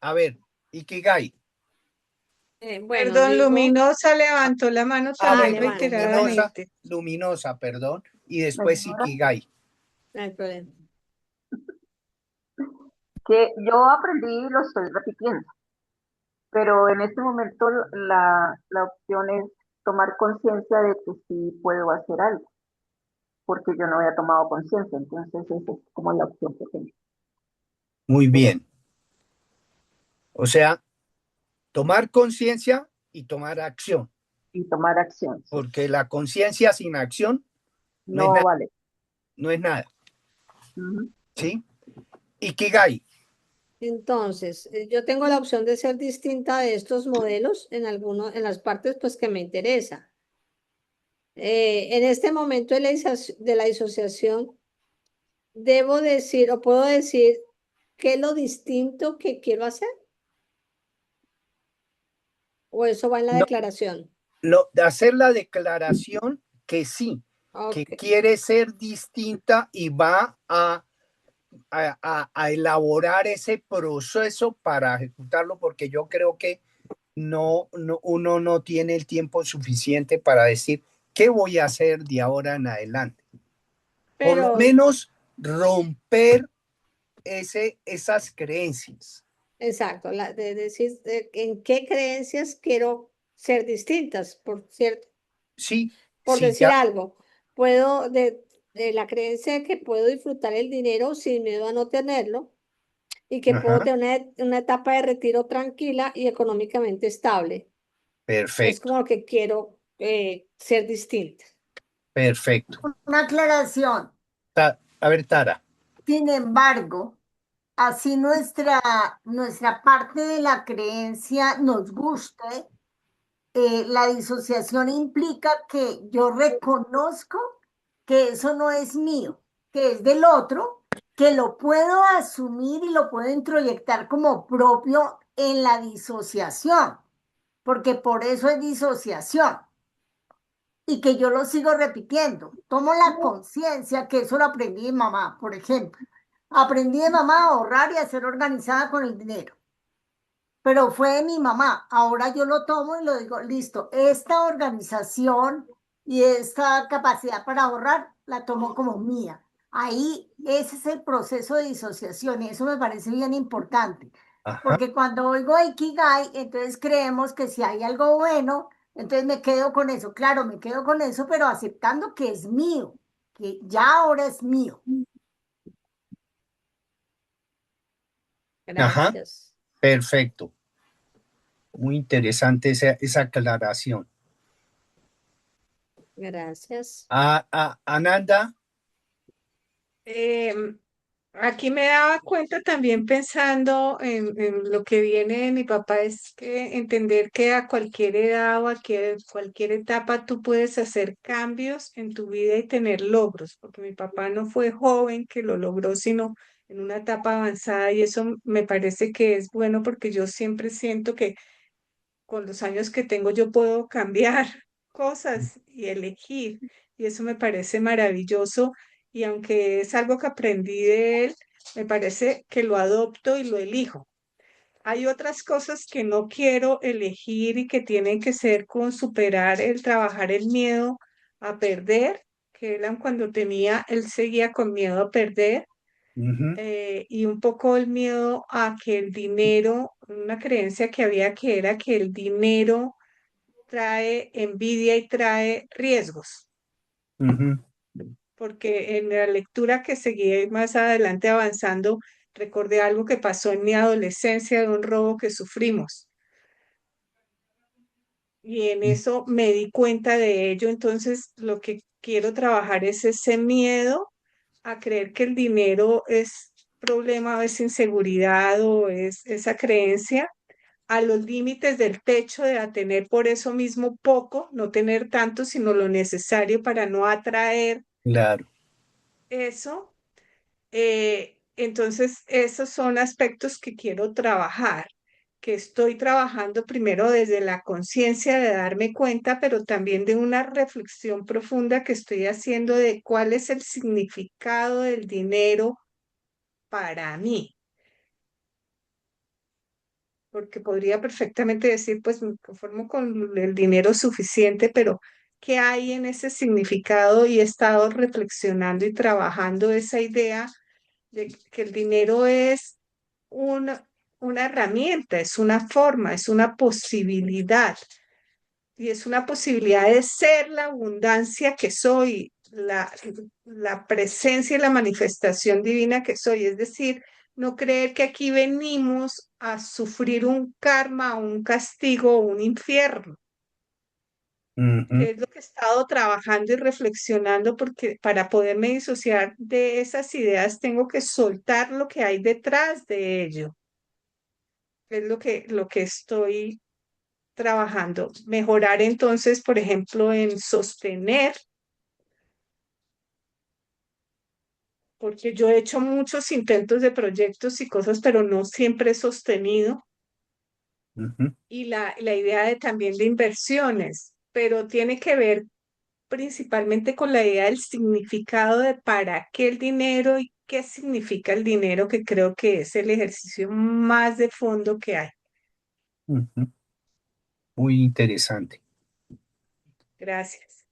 A ver, Ikigai. Bueno, Perdón, digo, Luminosa levantó la mano también Bueno, reiteradamente. luminosa, perdón, y ¿La después señora? Ikigai. no hay problema. Que yo aprendí y lo estoy repitiendo, pero en este momento la opción es tomar conciencia de que sí puedo hacer algo, porque yo no había tomado conciencia, entonces esa es como la opción que tengo. Muy bien. O sea, tomar conciencia y tomar acción, Y tomar acción, sí. porque la conciencia sin acción no es No nada. vale. No es nada, Ujú. ¿sí? Ikigai. Entonces, yo tengo la opción de ser distinta de estos modelos en en las partes pues que me interesa. En este momento de de la disociación, debo decir o puedo decir qué es lo distinto que quiero hacer. ¿O eso va en la No, declaración? de hacer la declaración que sí, que Ok. quiere ser distinta y va a elaborar ese proceso para ejecutarlo, porque yo creo que uno no tiene el tiempo suficiente para decir qué voy a hacer de ahora en adelante. Por lo Pero, menos romper esas creencias. exacto, de decir en qué creencias quiero ser distintas, por cierto. Sí, Por sí, decir ya. algo, puedo, de la creencia de que puedo disfrutar el dinero sin miedo a no tenerlo y que puedo Ajá, tener una etapa de retiro tranquila y económicamente estable. Es perfecto, como lo que quiero ser distinta. perfecto. Una aclaración. A ver, Tara. Sin embargo, así nuestra parte de la creencia nos guste, la disociación implica que yo reconozco que eso no es mío, que es del otro, que lo puedo asumir y lo puedo introyectar como propio en la disociación, porque por eso es disociación y que yo lo sigo repitiendo. Tomo la conciencia, que eso lo aprendí de mamá, por ejemplo. Aprendí de mamá a ahorrar y a ser organizada con el dinero, pero fue de mi mamá. Ahora yo lo tomo y lo digo, listo, esta organización y esta capacidad para ahorrar la tomo como mía. Ahí ese es el proceso de disociación y eso me parece bien importante, Ajá, porque cuando oigo Ikigai, entonces creemos que si hay algo bueno, entonces me quedo con eso. Claro, me quedo con eso, pero aceptando que es mío, que ya ahora es mío. ajá, Gracias. perfecto. Muy interesante esa aclaración. Gracias. Ananda, Em, Aquí me daba cuenta también pensando en lo que viene de mi papá, es que entender que a cualquier edad o a cualquier etapa tú puedes hacer cambios en tu vida y tener logros, porque mi papá no fue joven que lo logró, sino en una etapa avanzada y eso me parece que es bueno porque yo siempre siento que con los años que tengo yo puedo cambiar cosas y elegir y eso me parece maravilloso y aunque es algo que aprendí de él, me parece que lo adopto y lo elijo. Hay otras cosas que no quiero elegir y que tienen que ser con superar el trabajar el miedo a perder, que eran cuando tenía, él seguía con miedo a perder ujú, y un poco el miedo a que el dinero, una creencia que había que era que el dinero trae envidia y trae riesgos, ujú, porque en la lectura que seguí más adelante avanzando, recordé algo que pasó en mi adolescencia de un robo que sufrimos. Y en eso me di cuenta de ello, entonces lo que quiero trabajar es ese miedo a creer que el dinero es problema o es inseguridad o es esa creencia a los límites del techo de a tener por eso mismo poco, no tener tanto, sino lo necesario para no atraer claro. eso. Entonces, esos son aspectos que quiero trabajar, que estoy trabajando primero desde la conciencia de darme cuenta, pero también de una reflexión profunda que estoy haciendo de cuál es el significado del dinero para mí. Porque podría perfectamente decir, pues me conformo con el dinero suficiente, pero ¿qué hay en ese significado? Y he estado reflexionando y trabajando esa idea de que el dinero es una herramienta, es una forma, es una posibilidad y es una posibilidad de ser la abundancia que soy, la presencia y la manifestación divina que soy. Es decir, no creer que aquí venimos a sufrir un karma, un castigo, un infierno, Ujú, que es lo que he estado trabajando y reflexionando, porque para poderme disociar de esas ideas tengo que soltar lo que hay detrás de ello. Es lo que estoy trabajando. Mejorar entonces, por ejemplo, en sostener, porque yo he hecho muchos intentos de proyectos y cosas, pero no siempre he sostenido. ujú, Y la idea de también de inversiones. pero tiene que ver principalmente con la idea del significado de para qué el dinero y qué significa el dinero, que creo que es el ejercicio más de fondo que hay. Ujú. Muy interesante. Gracias.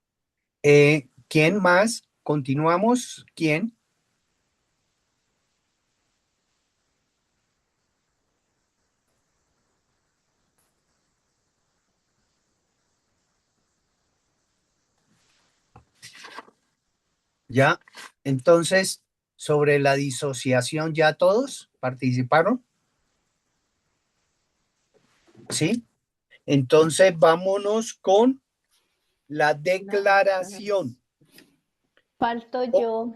¿Quién más? Continuamos. ¿Quién? Ya. Entonces, sobre la disociación, ¿ya todos participaron? ¿Sí? Entonces, vámonos con la declaración. Falto yo.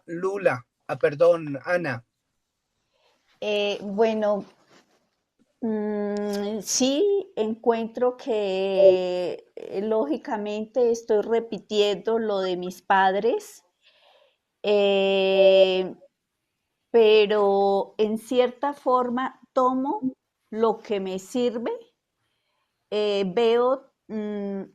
Lula. Perdón, Ana. Bueno, sí encuentro que lógicamente estoy repitiendo lo de mis padres, eh, pero en cierta forma tomo lo que me sirve. Veo,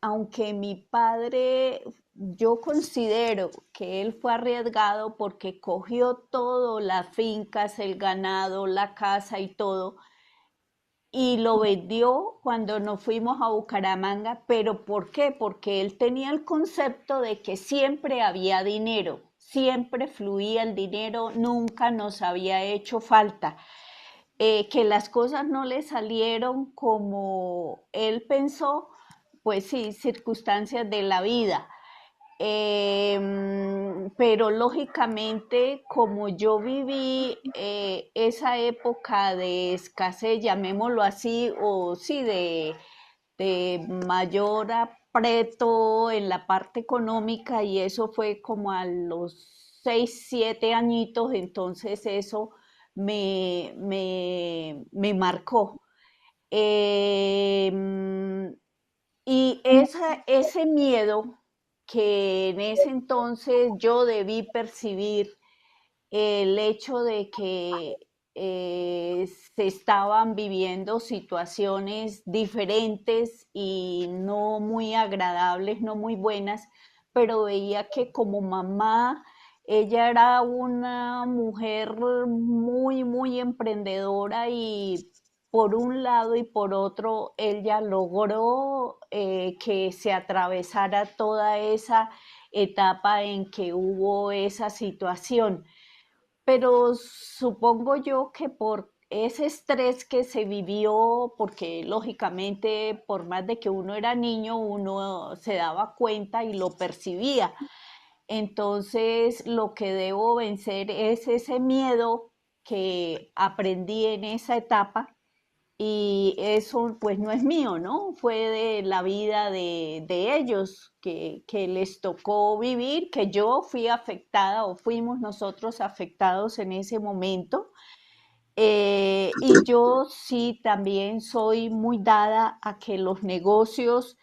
aunque mi padre, yo considero que él fue arriesgado porque cogió todo, las fincas, el ganado, la casa y todo, y lo vendió cuando nos fuimos a Bucaramanga. ¿Pero por qué? Porque él tenía el concepto de que siempre había dinero, siempre fluía el dinero, nunca nos había hecho falta. Que las cosas no le salieron como él pensó, pues sí, circunstancias de la vida. Pero lógicamente, como yo viví esa época de escasez, llamémoslo así, o sí, de mayor apreto en la parte económica, y eso fue como a los 6, 7 añitos, entonces eso me marcó. Em, y ese miedo que en ese entonces yo debí percibir, el hecho de que se estaban viviendo situaciones diferentes y no muy agradables, no muy buenas, pero veía que como mamá, ella era una mujer muy, muy emprendedora, y por un lado y por otro, ella logró que se atravesara toda esa etapa en que hubo esa situación. Pero supongo yo que por ese estrés que se vivió, porque lógicamente por más de que uno era niño, uno se daba cuenta y lo percibía. Entonces lo que debo vencer es ese miedo que aprendí en esa etapa, y eso pues no es mío, ¿no? Fue de la vida de ellos que les tocó vivir, que yo fui afectada o fuimos nosotros afectados en ese momento. Y yo sí también soy muy dada a que los negocios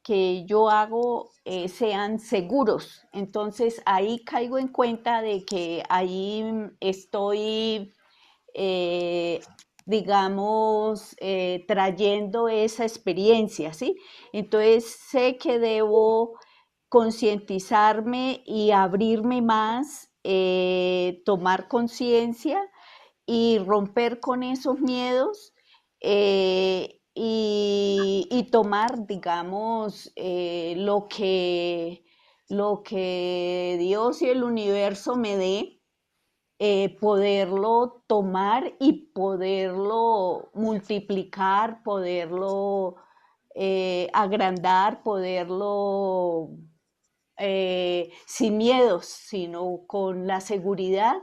que yo hago sean seguros. Entonces ahí caigo en cuenta de que ahí estoy eh, digamos, trayendo esa experiencia, ¿sí? Entonces sé que debo concientizarme y abrirme más, tomar conciencia y romper con esos miedos, y tomar, digamos, lo que Dios y el universo me dé, poderlo tomar y poderlo multiplicar, poderlo agrandar, poderlo sin miedos, sino con la seguridad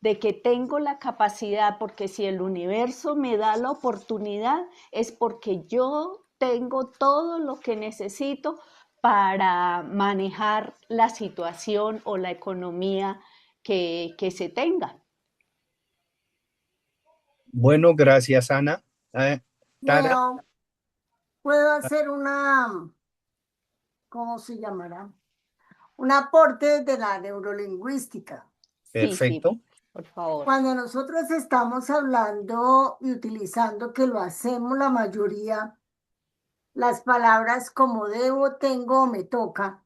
de que tengo la capacidad, porque si el universo me da la oportunidad es porque yo tengo todo lo que necesito para manejar la situación o la economía que se tenga. Bueno, gracias, Ana. Tara. Leo, puedo hacer ¿cómo se llamará? Un aporte de la neurolingüística. Sí, sí, Perfecto. por favor. Cuando nosotros estamos hablando y utilizando, que lo hacemos la mayoría, las palabras como debo, tengo o me toca,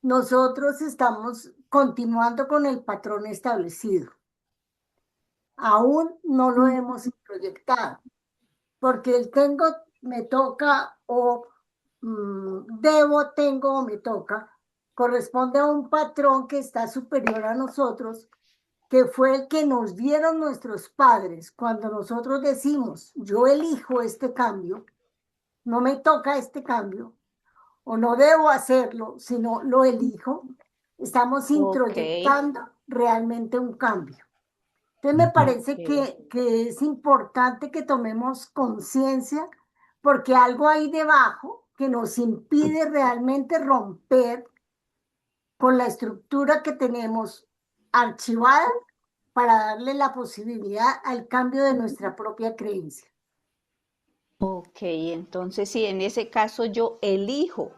nosotros estamos continuando con el patrón establecido. Aún no lo hemos proyectado, porque el tengo, me toca o debo, tengo o me toca, corresponde a un patrón que está superior a nosotros, que fue el que nos dieron nuestros padres. Cuando nosotros decimos, yo elijo este cambio, no me toca este cambio, o no debo hacerlo, sino lo elijo, estamos Ok, introyectando realmente un cambio. Entonces me parece ok. que es importante que tomemos conciencia porque algo hay debajo que nos impide realmente romper con la estructura que tenemos archivada para darle la posibilidad al cambio de nuestra propia creencia. Ok, entonces sí, en ese caso yo elijo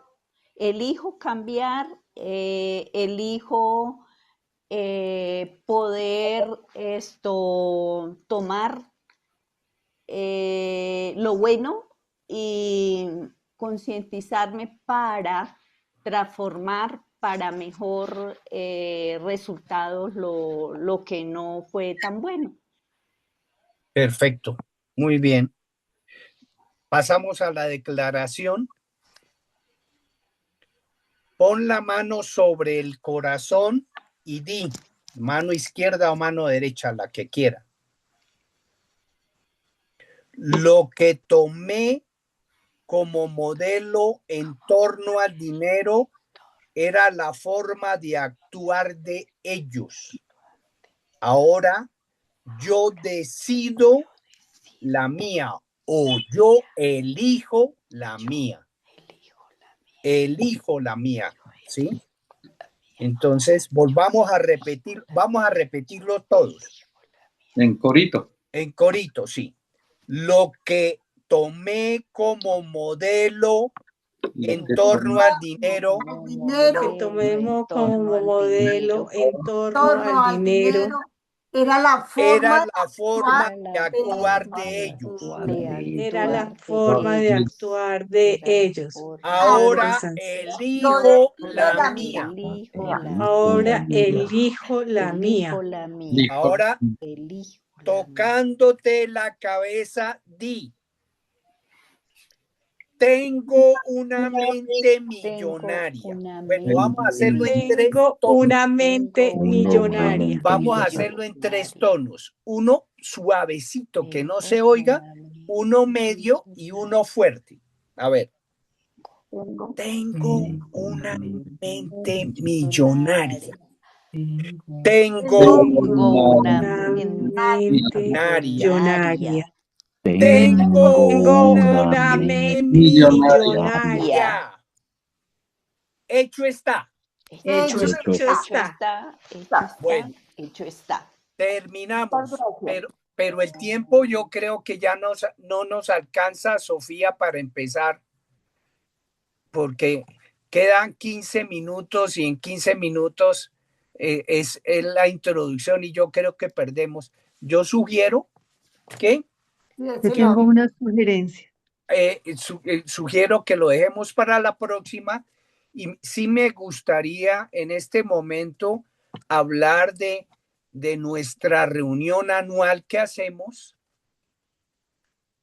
cambiar, elijo poder tomar lo bueno y concientizarme para transformar para mejor resultados lo que no fue tan bueno. Perfecto. Muy bien. Pasamos a la declaración. Pon la mano sobre el corazón y di, mano izquierda o mano derecha, la que quiera. Lo que tomé como modelo en torno al dinero era la forma de actuar de ellos. Ahora yo decido la mía o yo elijo la mía. Elijo la mía, ¿sí? Entonces, vamos a repetirlo todos. En corito. En corito, sí. Lo que tomé como modelo en torno al dinero Que tomemos como modelo en torno al dinero era la era forma la forma de actuar de ellos. era la forma de actuar de ellos. Ahora elijo la mía. Ahora elijo la mía. Ahora, tocándote la cabeza, di. Tengo una mente millonaria. Bueno, vamos a hacerlo en tres Tengo tonos. una mente millonaria. Vamos a hacerlo en tres tonos. Uno suavecito, que no se oiga, uno medio y uno fuerte. A ver. Tengo una mente millonaria. Tengo una mente millonaria. Tengo una mente millonaria. millonaria. Hecho está. Hecho está. Bueno, Hecho está. terminamos. Pero el tiempo yo creo que ya no nos alcanza, Sofía, para empezar, porque quedan 15 minutos y en 15 minutos es la introducción y yo creo que perdemos. Yo sugiero que Yo tengo una sugerencia. sugiero que lo dejemos para la próxima y sí me gustaría en este momento hablar de nuestra reunión anual que hacemos,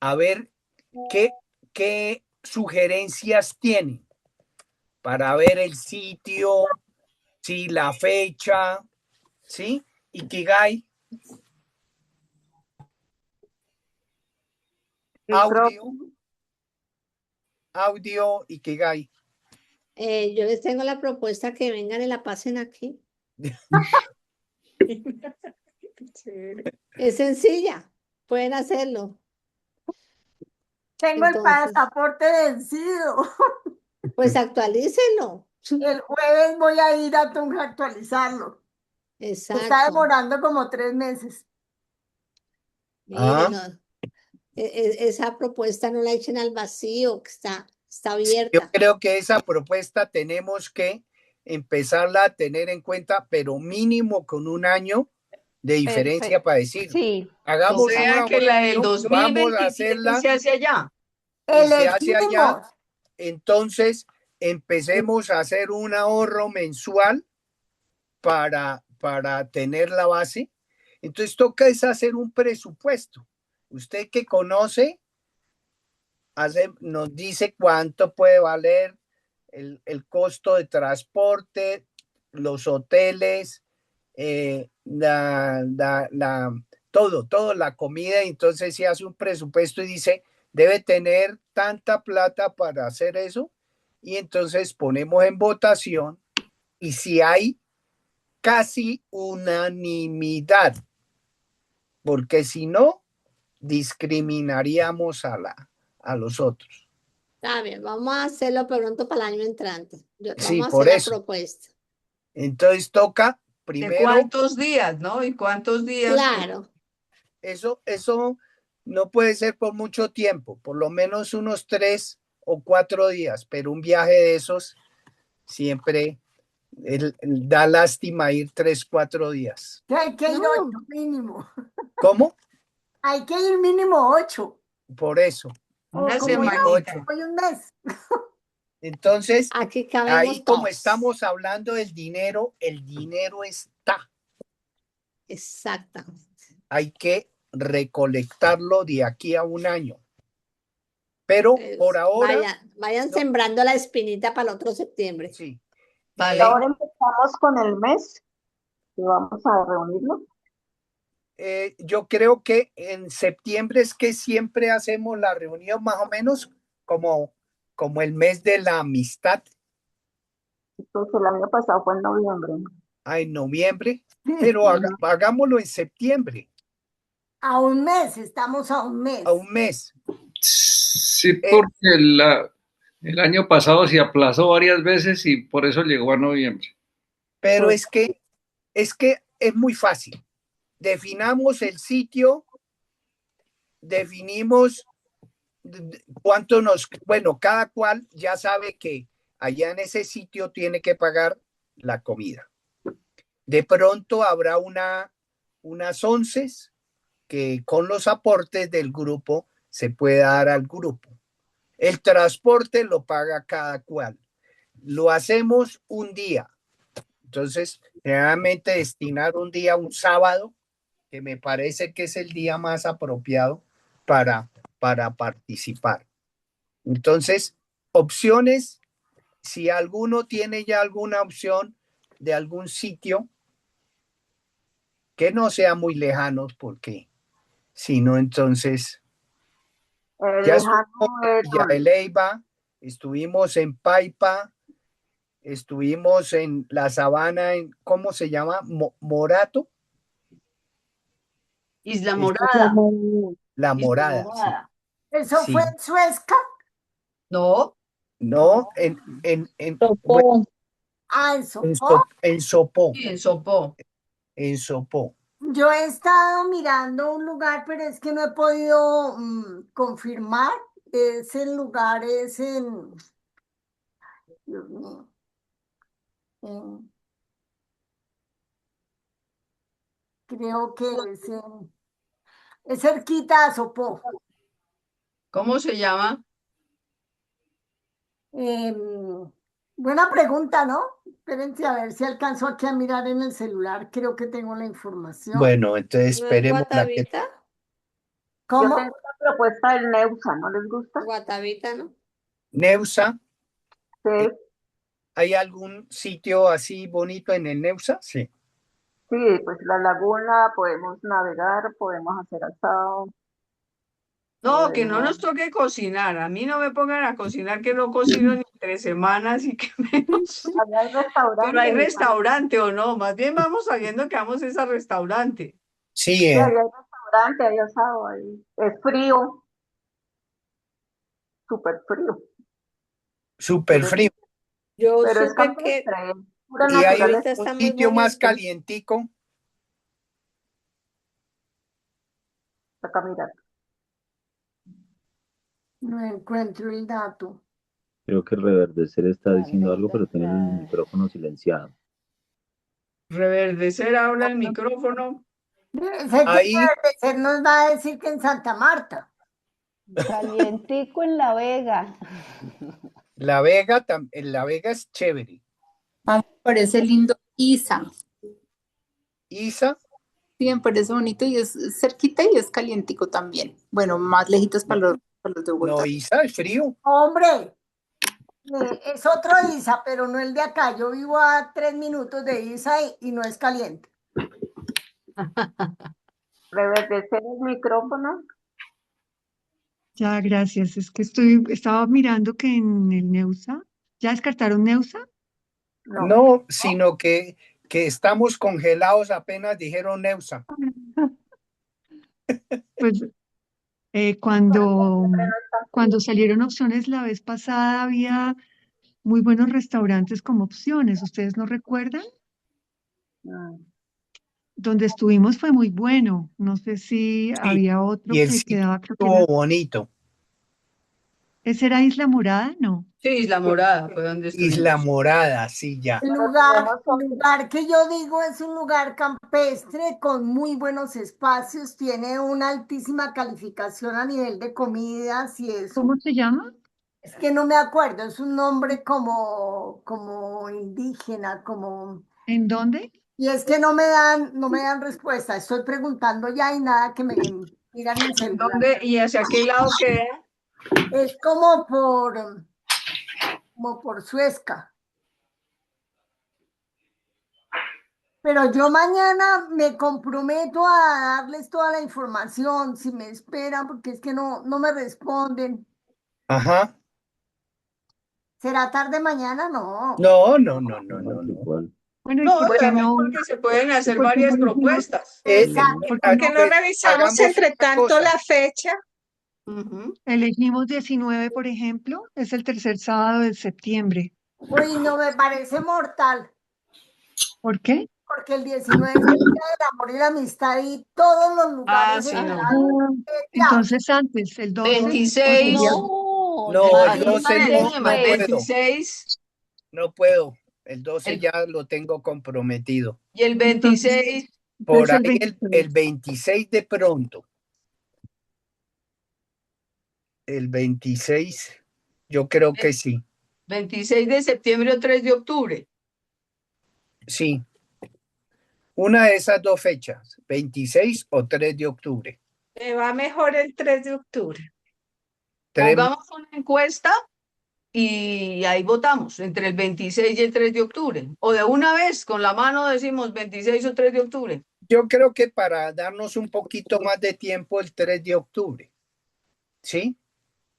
a ver qué sugerencias tienen para ver el sitio, sí, la fecha, ¿sí? Ikigai. Audio, Ikigai. Yo les tengo la propuesta que vengan y la pasen aquí. Es sencilla, pueden hacerlo. Tengo el pasaporte vencido. Pues actualícenlo. El jueves voy a ir a Tunja a actualizarlo. Exacto. Está demorando como 3 meses. Miren, esa propuesta no la echen al vacío, que está abierta. Yo creo que esa propuesta tenemos que empezarla a tener en cuenta, pero mínimo con un año de diferencia para decir. Sí. Hagamos O sea una que la del oración, vamos a 2027 hacerla se hace allá. y se hace allá entonces empecemos a hacer un ahorro mensual para tener la base. Entonces toca es hacer un presupuesto. Usted que conoce, nos dice cuánto puede valer el costo de transporte, los hoteles, todo, la comida. Entonces si hace un presupuesto y dice, debe tener tanta plata para hacer eso, y entonces ponemos en votación, y si hay casi unanimidad, porque si no, discriminaríamos a los otros. Está bien, vamos a hacerlo pronto para el año entrante. Sí, Vamos a por hacer la eso. propuesta. Entonces toca ¿De primero, cuántos días, no? ¿Y cuántos días? Claro, eso no puede ser por mucho tiempo, por lo menos unos 3 o 4 días, pero un viaje de esos siempre da lástima ir 3, 4 días. Que hay que ir No. 8 mínimo. ¿Cómo? Hay que ir mínimo 8. Por eso. O Una como yo, semanita. voy un mes. Entonces, aquí cabemos ahí como todos. estamos hablando del dinero, el dinero está. Exactamente. Hay que recolectarlo de aquí a un año. Pero por ahora, Vayan no. sembrando la espinita para el otro septiembre. Sí. Vale. Ahora empezamos con el mes y vamos a reunirnos. Yo creo que en septiembre es que siempre hacemos la reunión más o menos como el mes de la amistad. Entonces el año pasado fue en noviembre. En noviembre, pero hagámoslo en septiembre. A un mes, estamos a un mes. A un mes. Sí, porque el año pasado se aplazó varias veces y por eso llegó a noviembre. Pero Pues, es que es muy fácil. Definamos el sitio, definimos cuánto bueno, cada cual ya sabe que allá en ese sitio tiene que pagar la comida. De pronto habrá unas onces que con los aportes del grupo se puede dar al grupo. El transporte lo paga cada cual. Lo hacemos un día. Entonces, generalmente destinar un día, un sábado, que me parece que es el día más apropiado para participar. Entonces, opciones, si alguno tiene ya alguna opción de algún sitio que no sea muy lejano, porque si no, entonces ya estuvimos en Villaeleiva, estuvimos en Paipa, estuvimos en la Sabana, ¿cómo se llama? Morato. Isla Morada. La Isla Morada. Morada. ¿Eso Sí. fue en Suezca? No. No, Sopó. En Sopó. En Sopó. Sí, en Sopó. En Sopó. Yo he estado mirando un lugar, pero es que no he podido confirmar. Ese lugar es en, Dios mío, creo que es cerquita a Sopó. ¿Cómo se llama? Buena pregunta, ¿no? Espérense a ver si alcanzo aquí a mirar en el celular. Creo que tengo la información. Bueno, entonces ¿No es esperemos la que... Guatavita? Yo ¿Cómo? tengo la propuesta del Neusa, ¿no les gusta? Guatavita, ¿no? Neusa, Sí, ¿hay algún sitio así bonito en el Neusa? Sí. sí, pues la laguna, podemos navegar, podemos hacer asado. No, que no nos toque cocinar. A mí no me pongan a cocinar, que no cocino ni 3 semanas y que menos. Allá hay restaurante. Pero hay restaurante o no. Más bien vamos sabiendo que vamos a restaurante. Sí, Sí, allá hay restaurante, hay asado, es frío, súper frío. súper frío. Yo Pero es supe que campestre, pura Y hay naturaleza. ahorita un está muy sitio más bonito. calientico. Acá mirar. No encuentro el dato. Creo que Reverdecer está diciendo algo, pero tiene el micrófono silenciado. Reverdecer habla el micrófono. Ahí, Nos va a decir que en Santa Marta. Calientico en La Vega. La Vega, La Vega es chévere. A mí me parece lindo Isa. Isa, Sí, me parece bonito y es cerquita y es calientico también. Bueno, más lejitos para los de Bogotá. no, Isa es frío. Hombre, es otro Isa, pero no el de acá. Yo vivo a 3 minutos de Isa y no es caliente. Reverdecer el micrófono. Ya, gracias. Es que estaba mirando que en el Neusa, ¿ya descartaron Neusa? No. No, sino que estamos congelados, apenas dijeron Neusa. Pues cuando salieron opciones la vez pasada había muy buenos restaurantes como opciones. ¿Ustedes no recuerdan? Mm. Donde estuvimos fue muy bueno. No sé si Sí, había otro y el que sitio quedaba, creo que estuvo bonito. ¿ese era Isla Morada? No. Sí, Isla Morada fue donde Isla estuvimos. Morada, sí, ya. El lugar que yo digo es un lugar campestre con muy buenos espacios, tiene una altísima calificación a nivel de comidas y eso. ¿Cómo se llama? Es que no me acuerdo, es un nombre como indígena, como... ¿En dónde? Y es que no me dan respuesta. Estoy preguntando ya y nada que me miran mi celular. ¿Dónde y hacia qué lado queda? Es como por Suezca. Pero yo mañana me comprometo a darles toda la información, si me esperan, porque es que no me responden. Ajá. ¿Será tarde mañana? No. No. Igual. Bueno, ¿y No, por qué además no? porque se pueden hacer ¿Por qué no varias elegimos? propuestas. Exacto. ¿Por ¿Por qué qué no revisamos hagamos entre una tanto cosa. la fecha? Ujú. Elegimos 19, por ejemplo, es el tercer sábado de septiembre. Uy, no me parece mortal, ¿Por qué? porque el 19 es el día del amor y la amistad y todos los lugares sí, no. están teteados. Entonces antes, el 12, o 26. sería No, No, el Aquí está 12 en el no, esquema, no el puedo. 26 No puedo. El 12 el- ya lo tengo comprometido. y el entonces, 26. Por entonces ahí el el 26. 26 de pronto. El 26, yo creo que sí. 26 de septiembre o 3 de octubre. Sí. Una de esas dos fechas, 26 o 3 de octubre. Me va mejor el 3 de octubre. Pongamos una encuesta y ahí votamos entre el 26 y el 3 de octubre. O de una vez, con la mano decimos 26 o 3 de octubre. Yo creo que para darnos un poquito más de tiempo, el 3 de octubre. ¿Sí?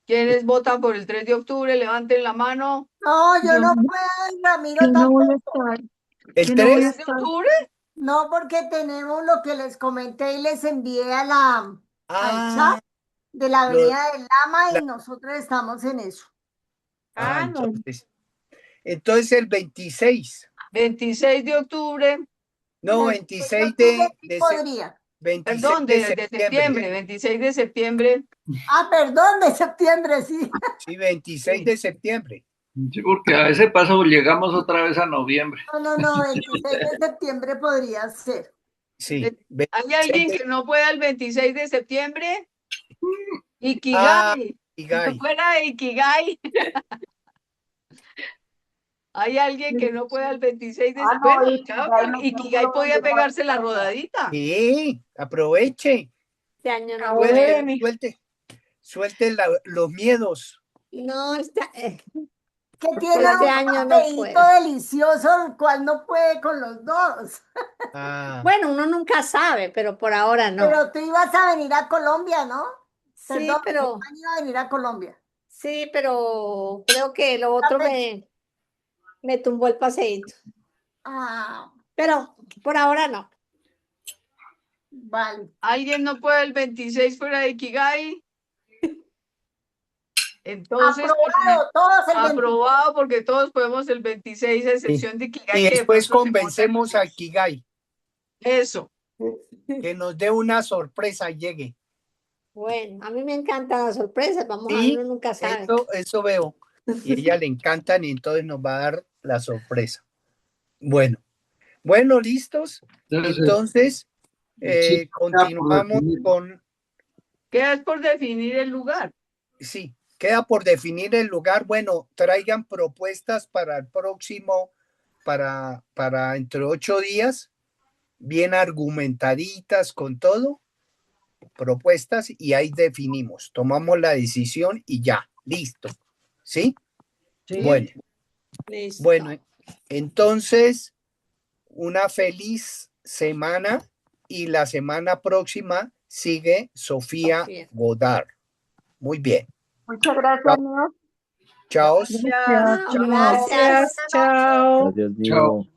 ¿Quiénes votan por el 3 de octubre? Levanten la mano. No, yo Yo, no puedo, y Ramiro yo no voy a tampoco. estar. El Yo no voy a 3. ¿3 de estar. octubre? No, porque tenemos lo que les comenté y les envié al Ah, chat de la lo- Avenida del Lama la- y nosotros estamos en eso. No. entonces el 26. 26 de octubre. No, El 26 octubre sí de podría. 26 Perdón, de de septiembre. septiembre. 26 de septiembre. Ah, perdón, de septiembre, sí. Sí, 26 de septiembre. Sí, porque a ese paso llegamos otra vez a noviembre. No, 26 de septiembre podría ser. Sí. ¿Hay 26 alguien de- que no pueda el 26 de septiembre? Ah, Ikigai. Ikigai. Fuera de Ikigai. ¿Hay alguien que no pueda el 26 de Ah, septiembre? no, Bueno, Ikigai claro, no Ikigai tengo podía donde pegarse la más. rodadita. Sí, aproveche. Este año no Ahora, puedo. Suelte los miedos. No, Que tiene este un año no papeíto puedo. delicioso, el cual no puede con los dos. Ah, Bueno, uno nunca sabe, pero por ahora no. Pero tú ibas a venir a Colombia, ¿no? Sí, Perdón, pero Germán iba a venir a Colombia. creo que lo otro me tumbó el paseíto. Ah, Pero por ahora no. vale. ¿Alguien no puede el 26 fuera de Ikigai? Entonces, Aprobado, todos el 26. aprobado porque todos podemos el 26 a excepción de Ikigai. y que de después pronto se monta convencemos a Ikigai Eso. que nos dé una sorpresa y llegue. Bueno, a mí me encantan las sorpresas, vamos a ver, Sí, uno nunca sabe. eso veo. Y a ella le encantan y entonces nos va a dar la sorpresa. Bueno, listos. Entonces, Sí, continuamos definir. con, Queda por definir el lugar. sí, Queda por definir el lugar. Bueno, traigan propuestas para el próximo, para entre 8 días, bien argumentaditas con todo, propuestas, y ahí definimos, tomamos la decisión y ya, listo. ¿Sí? Sí. Bueno, Listo. bueno, entonces, una feliz semana y la semana próxima sigue Sofía Sofía. Godard. Muy bien. Muchas gracias, Neo. Chao. Gracias. Gracias. Chao. Gracias, chao. Gracias, Chao. Diego.